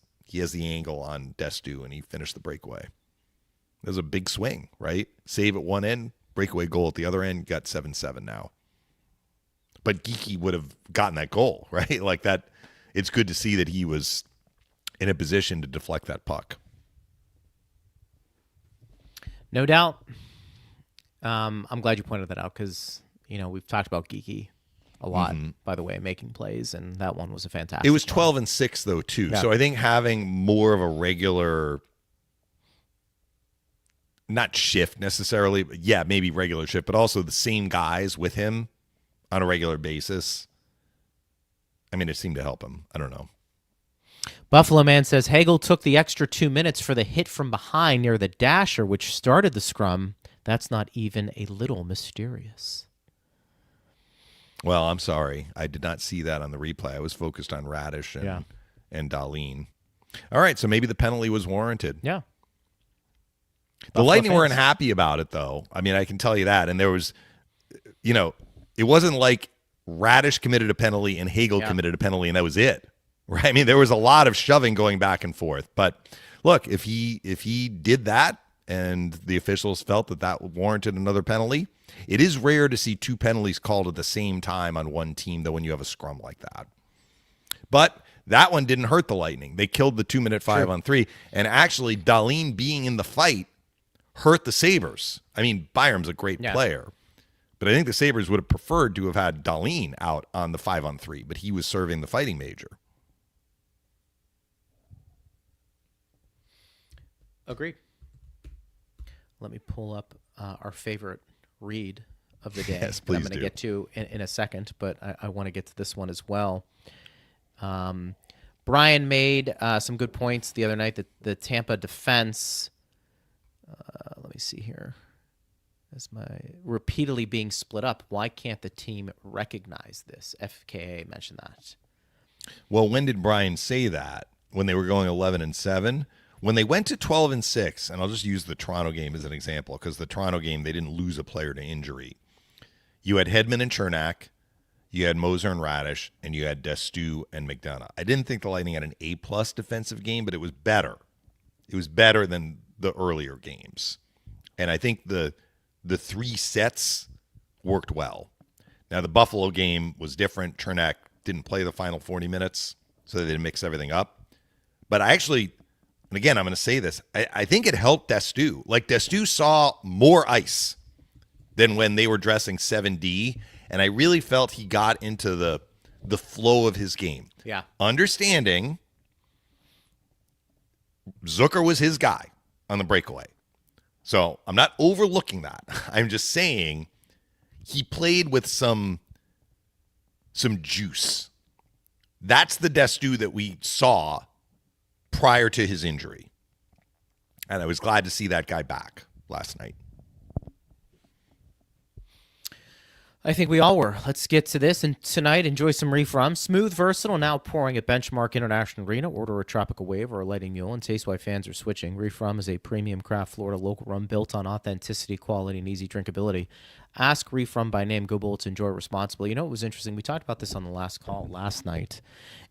the angle on Destu, and he finished the breakaway. That was a big swing, right? Save at one end, breakaway goal at the other end. Got 7-7 now. But Geeky would have gotten that goal, right? Like that. It's good to see that he was in a position to deflect that puck. No doubt. I'm glad you pointed that out because, we've talked about Geeky a lot, by the way, making plays, and that one was a fantastic. It was 12-6, though, too. Yeah. So I think having more of a regular not shift necessarily, but yeah, maybe regular shift, but also the same guys with him on a regular basis. I mean, it seemed to help him. I don't know. Buffalo Man says Hagel took the extra 2 minutes for the hit from behind near the dasher, which started the scrum. That's not even a little mysterious. Well, I'm sorry. I did not see that on the replay. I was focused on Radish and Dahlin. All right, so maybe the penalty was warranted. Yeah. The Lightning weren't happy about it, though. I mean, I can tell you that. And there was, it wasn't like Radish committed a penalty and Hagel committed a penalty, and that was it. Right? I mean, there was a lot of shoving going back and forth. But look, if he did that and the officials felt that warranted another penalty, it is rare to see 2 penalties called at the same time on one team, though, when you have a scrum like that. But that one didn't hurt the Lightning. They killed the 2-minute 5-on-3. And actually, Dahlin being in the fight hurt the Sabres. I mean, Byram's a great player. But I think the Sabres would have preferred to have had Dahlin out on the 5-on-3, but he was serving the fighting major. Agreed. Let me pull up our favorite read of the day. Yes, please I'm going to get to in a second, but I want to get to this one as well. Brian made some good points the other night that the Tampa defense, let me see here, as my repeatedly being split up. Why can't the team recognize this? FKA mentioned that. Well, when did Brian say that? When they were going 11-7? When they went to 12-6, and I'll just use the Toronto game as an example, because the Toronto game, they didn't lose a player to injury. You had Hedman and Chernak, you had Moser and Radish, and you had Destu and McDonough. I didn't think the Lightning had an A-plus defensive game, but it was better. It was better than the earlier games. And I think the 3 sets worked well. Now, the Buffalo game was different. Chernak didn't play the final 40 minutes, so they didn't mix everything up. But I actually... And again, I'm going to say this. I think it helped Destu. Like, Destu saw more ice than when they were dressing 7D, and I really felt he got into the flow of his game. Yeah. Understanding Zucker was his guy on the breakaway. So I'm not overlooking that. I'm just saying he played with some juice. That's the Destu that we saw prior to his injury. And I was glad to see that guy back last night. I think we all were. Let's get to this. And tonight, enjoy some Reif Rum. Smooth, versatile, now pouring at Benchmark International Arena. Order a tropical wave or a Lightning Mule and taste why fans are switching. Reif Rum is a premium craft Florida local rum built on authenticity, quality, and easy drinkability. Ask Reif Rum by name. Go Bullets. Enjoy responsibly. You know, it was interesting. We talked about this on the last call last night.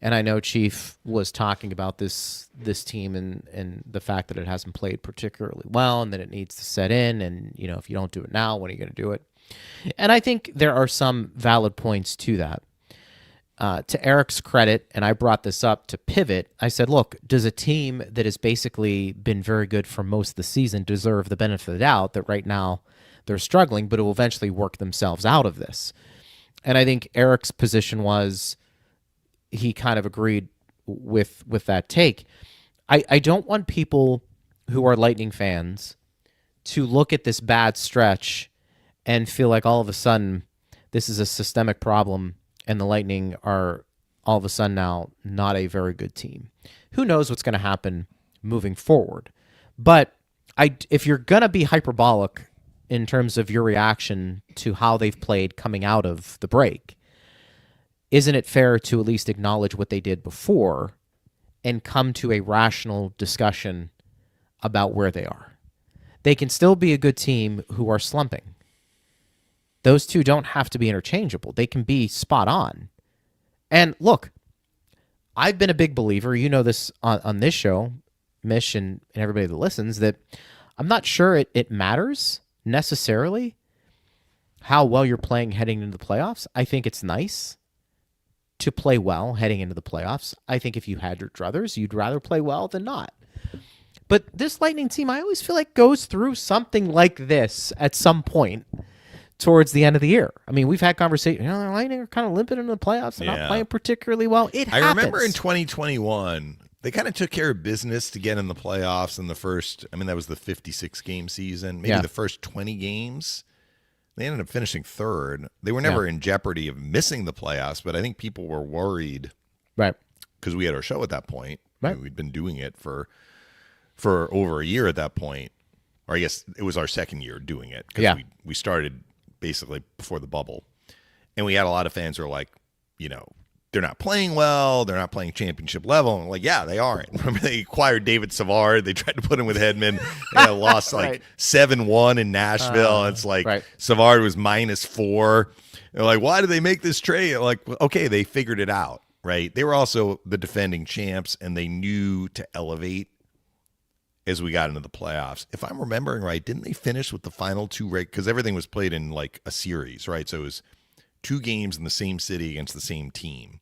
And I know Chief was talking about this team and the fact that it hasn't played particularly well and that it needs to set in. And, you know, if you don't do it now, when are you going to do it? And I think there are some valid points to that. To Eric's credit, and I brought this up to pivot, I said, look, does a team that has basically been very good for most of the season deserve the benefit of the doubt that right now they're struggling, but it will eventually work themselves out of this? And I think Eric's position was he kind of agreed with that take. I don't want people who are Lightning fans to look at this bad stretch and feel like all of a sudden this is a systemic problem and the Lightning are all of a sudden now not a very good team. Who knows what's going to happen moving forward? But if you're going to be hyperbolic in terms of your reaction to how they've played coming out of the break, isn't it fair to at least acknowledge what they did before and come to a rational discussion about where they are? They can still be a good team who are slumping. Those two don't have to be interchangeable. They can be spot on. And look, I've been a big believer, you know this on this show, Mish and everybody that listens, that I'm not sure it matters necessarily how well you're playing heading into the playoffs. I think it's nice to play well heading into the playoffs. I think if you had your druthers, you'd rather play well than not. But this Lightning team, I always feel like goes through something like this at some point towards the end of the year. I mean, we've had conversations, you know, the Lightning are kind of limping into the playoffs. They're not playing particularly well. It happens. I remember in 2021, they kind of took care of business to get in the playoffs in the first, I mean, that was the 56-game season. Maybe the first 20 games. They ended up finishing third. They were never in jeopardy of missing the playoffs, but I think people were worried. Right. Because we had our show at that point. Right. I mean, we'd been doing it for over a year at that point. Or I guess it was our second year doing it. Because we started basically before the bubble. And we had a lot of fans who were like, you know, they're not playing well. They're not playing championship level. And like, yeah, they aren't. Remember, they acquired David Savard. They tried to put him with Hedman. They lost like 7-1 in Nashville. It's like Savard was -4. They're like, why did they make this trade? Like, okay, they figured it out, right? They were also the defending champs, and they knew to elevate as we got into the playoffs. If I'm remembering right, didn't they finish with the final two? Because everything was played in like a series, right? So it was 2 games in the same city against the same team.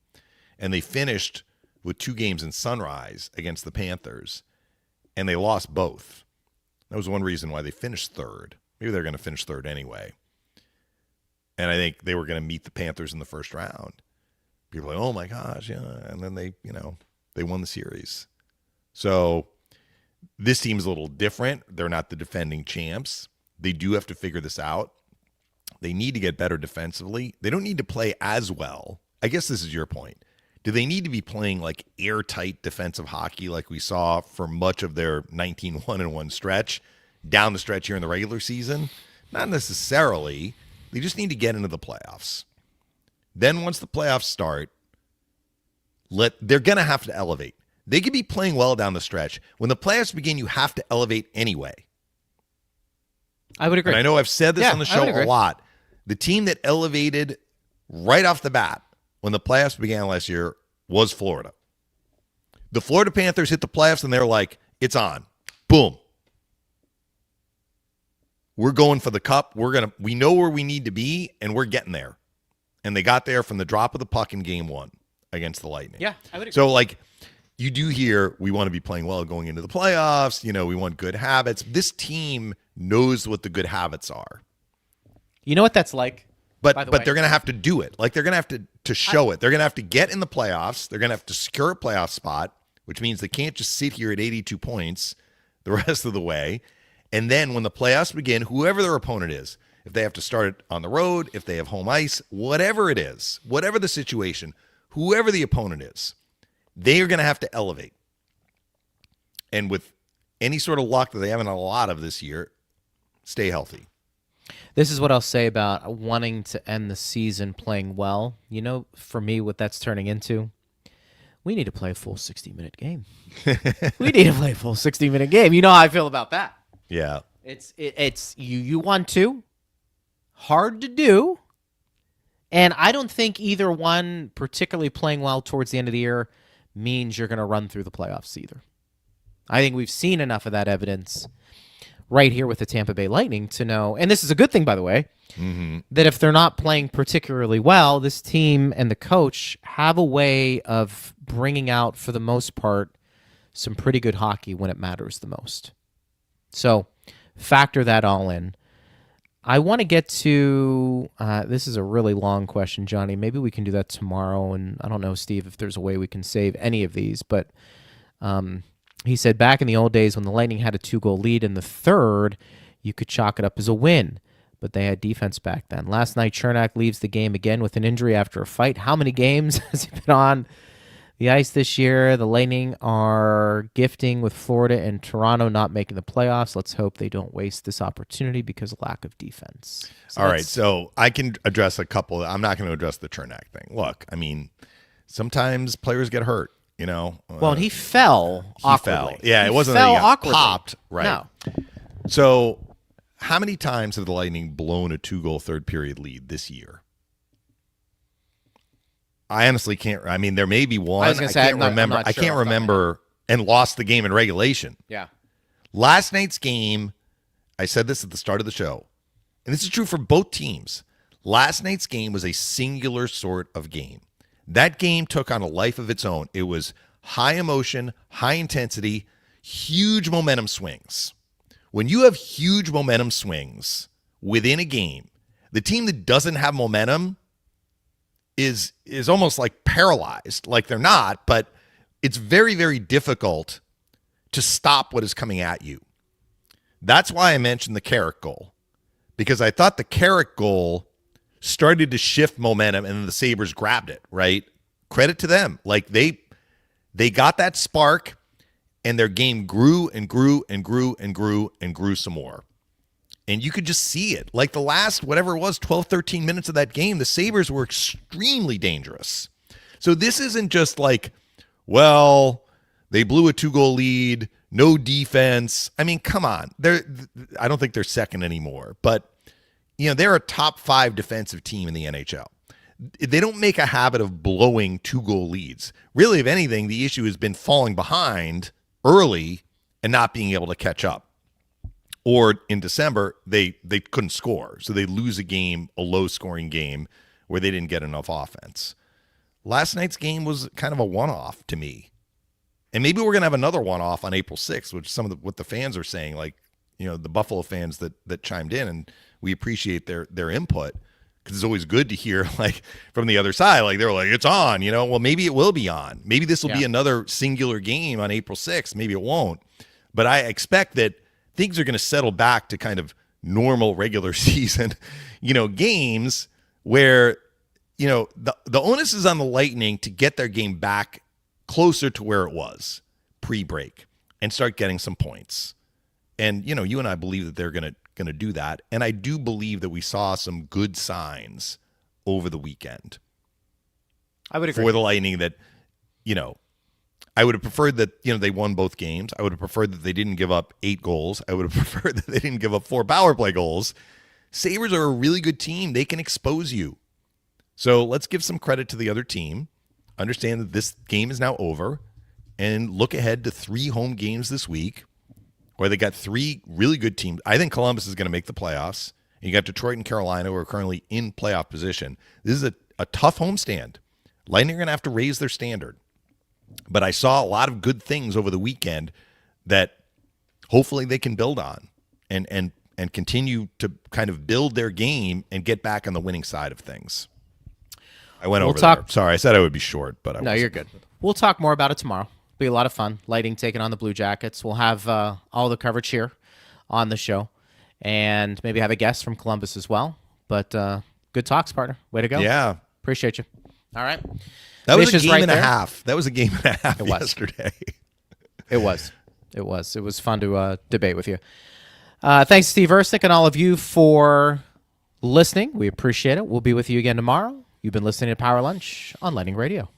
And they finished with 2 games in Sunrise against the Panthers, and they lost both. That was one reason why they finished third. Maybe they're going to finish third anyway. And I think they were going to meet the Panthers in the first round. People are like, oh my gosh, yeah. And then they won the series. So this team's a little different. They're not the defending champs. They do have to figure this out. They need to get better defensively. They don't need to play as well. I guess this is your point. Do they need to be playing like airtight defensive hockey like we saw for much of their 19-1-1 stretch down the stretch here in the regular season? Not necessarily. They just need to get into the playoffs. Then once the playoffs start, they're going to have to elevate. They could be playing well down the stretch. When the playoffs begin, you have to elevate anyway. I would agree. And I know I've said this on the show a lot. The team that elevated right off the bat when the playoffs began last year was Florida. The Florida Panthers hit the playoffs, and they're like, it's on. Boom. We're going for the cup. We know where we need to be, and we're getting there. And they got there from the drop of the puck in game 1 against the Lightning. Yeah, I would agree. So, like, you do hear we want to be playing well going into the playoffs. You know, we want good habits. This team knows what the good habits are. You know what that's like? But they're going to have to do it. Like, they're going to have to show it. They're going to have to get in the playoffs. They're going to have to secure a playoff spot, which means they can't just sit here at 82 points the rest of the way. And then when the playoffs begin, whoever their opponent is, if they have to start it on the road, if they have home ice, whatever it is, whatever the situation, whoever the opponent is, they are going to have to elevate. And with any sort of luck that they haven't had a lot of this year, stay healthy. This is what I'll say about wanting to end the season playing well. You know, for me, what that's turning into, we need to play a full 60-minute game. We need to play a full 60-minute game. You know how I feel about that. Yeah. It's you want to. Hard to do. And I don't think either one, particularly playing well towards the end of the year, means you're going to run through the playoffs either. I think we've seen enough of that evidence right here with the Tampa Bay Lightning to know, and this is a good thing, by the way, that if they're not playing particularly well, this team and the coach have a way of bringing out, for the most part, some pretty good hockey when it matters the most. So factor that all in. I want to get to, this is a really long question, Johnny. Maybe we can do that tomorrow. And I don't know, Steve, if there's a way we can save any of these. But he said back in the old days when the Lightning had a 2-goal lead in the third, you could chalk it up as a win. But they had defense back then. Last night, Chernak leaves the game again with an injury after a fight. How many games has he been on the ice this year? The Lightning are gifting with Florida and Toronto not making the playoffs. Let's hope they don't waste this opportunity because of lack of defense. All right, so I can address a couple. I'm not going to address the Chernak thing. Look, I mean, sometimes players get hurt, you know. Well, he fell awkwardly. Yeah, it wasn't fell that he got awkwardly. popped. Right. No. So how many times have the Lightning blown a 2-goal third period lead this year? I honestly can't. I mean, there may be one. I can't remember. I can't remember, and lost the game in regulation. Yeah. Last night's game, I said this at the start of the show, and this is true for both teams. Last night's game was a singular sort of game. That game took on a life of its own. It was high emotion, high intensity, huge momentum swings. When you have huge momentum swings within a game, the team that doesn't have momentum is almost like paralyzed. Like they're not, but it's very, very difficult to stop what is coming at you. That's why I mentioned the Carrick goal, because I thought the Carrick goal started to shift momentum, and then the Sabres grabbed it, right? Credit to them. Like, they got that spark, and their game grew and grew and grew and grew and grew some more. And you could just see it. Like the last, whatever it was, 12, 13 minutes of that game, the Sabres were extremely dangerous. So this isn't just like, well, they blew a 2-goal lead, no defense. I mean, come on. I don't think they're second anymore. But, they're a top 5 defensive team in the NHL. They don't make a habit of blowing 2-goal leads. Really, if anything, the issue has been falling behind early and not being able to catch up. Or in December, they couldn't score. So they lose a low-scoring game where they didn't get enough offense. Last night's game was kind of a one-off to me. And maybe we're going to have another one-off on April 6th, which what the fans are saying, like, the Buffalo fans that chimed in, and we appreciate their input, because it's always good to hear, like, from the other side, like, they're like, it's on, well, maybe it will be on. Maybe this will be another singular game on April 6th. Maybe it won't. But I expect that things are going to settle back to kind of normal regular season, games where, the onus is on the Lightning to get their game back closer to where it was pre-break and start getting some points. And, you and I believe that they're going to do that. And I do believe that we saw some good signs over the weekend. I would agree. For the Lightning that, I would have preferred that, they won both games. I would have preferred that they didn't give up 8 goals. I would have preferred that they didn't give up 4 power play goals. Sabres are a really good team. They can expose you. So let's give some credit to the other team. Understand that this game is now over, and look ahead to 3 home games this week where they got 3 really good teams. I think Columbus is going to make the playoffs. And you got Detroit and Carolina, who are currently in playoff position. This is a tough homestand. Lightning are going to have to raise their standard. But I saw a lot of good things over the weekend that hopefully they can build on and continue to kind of build their game and get back on the winning side of things. I went over there. Sorry, I said I would be short, but I wasn't. You're good. We'll talk more about it tomorrow. Be a lot of fun. Lightning taking on the Blue Jackets. We'll have all the coverage here on the show, and maybe have a guest from Columbus as well. But good talks, partner. Way to go. Yeah. Appreciate you. All right. That was a game and a half. That was a game and a half yesterday. It was. It was fun to debate with you. Thanks, Steve Ersnick, and all of you for listening. We appreciate it. We'll be with you again tomorrow. You've been listening to Power Lunch on Lightning Radio.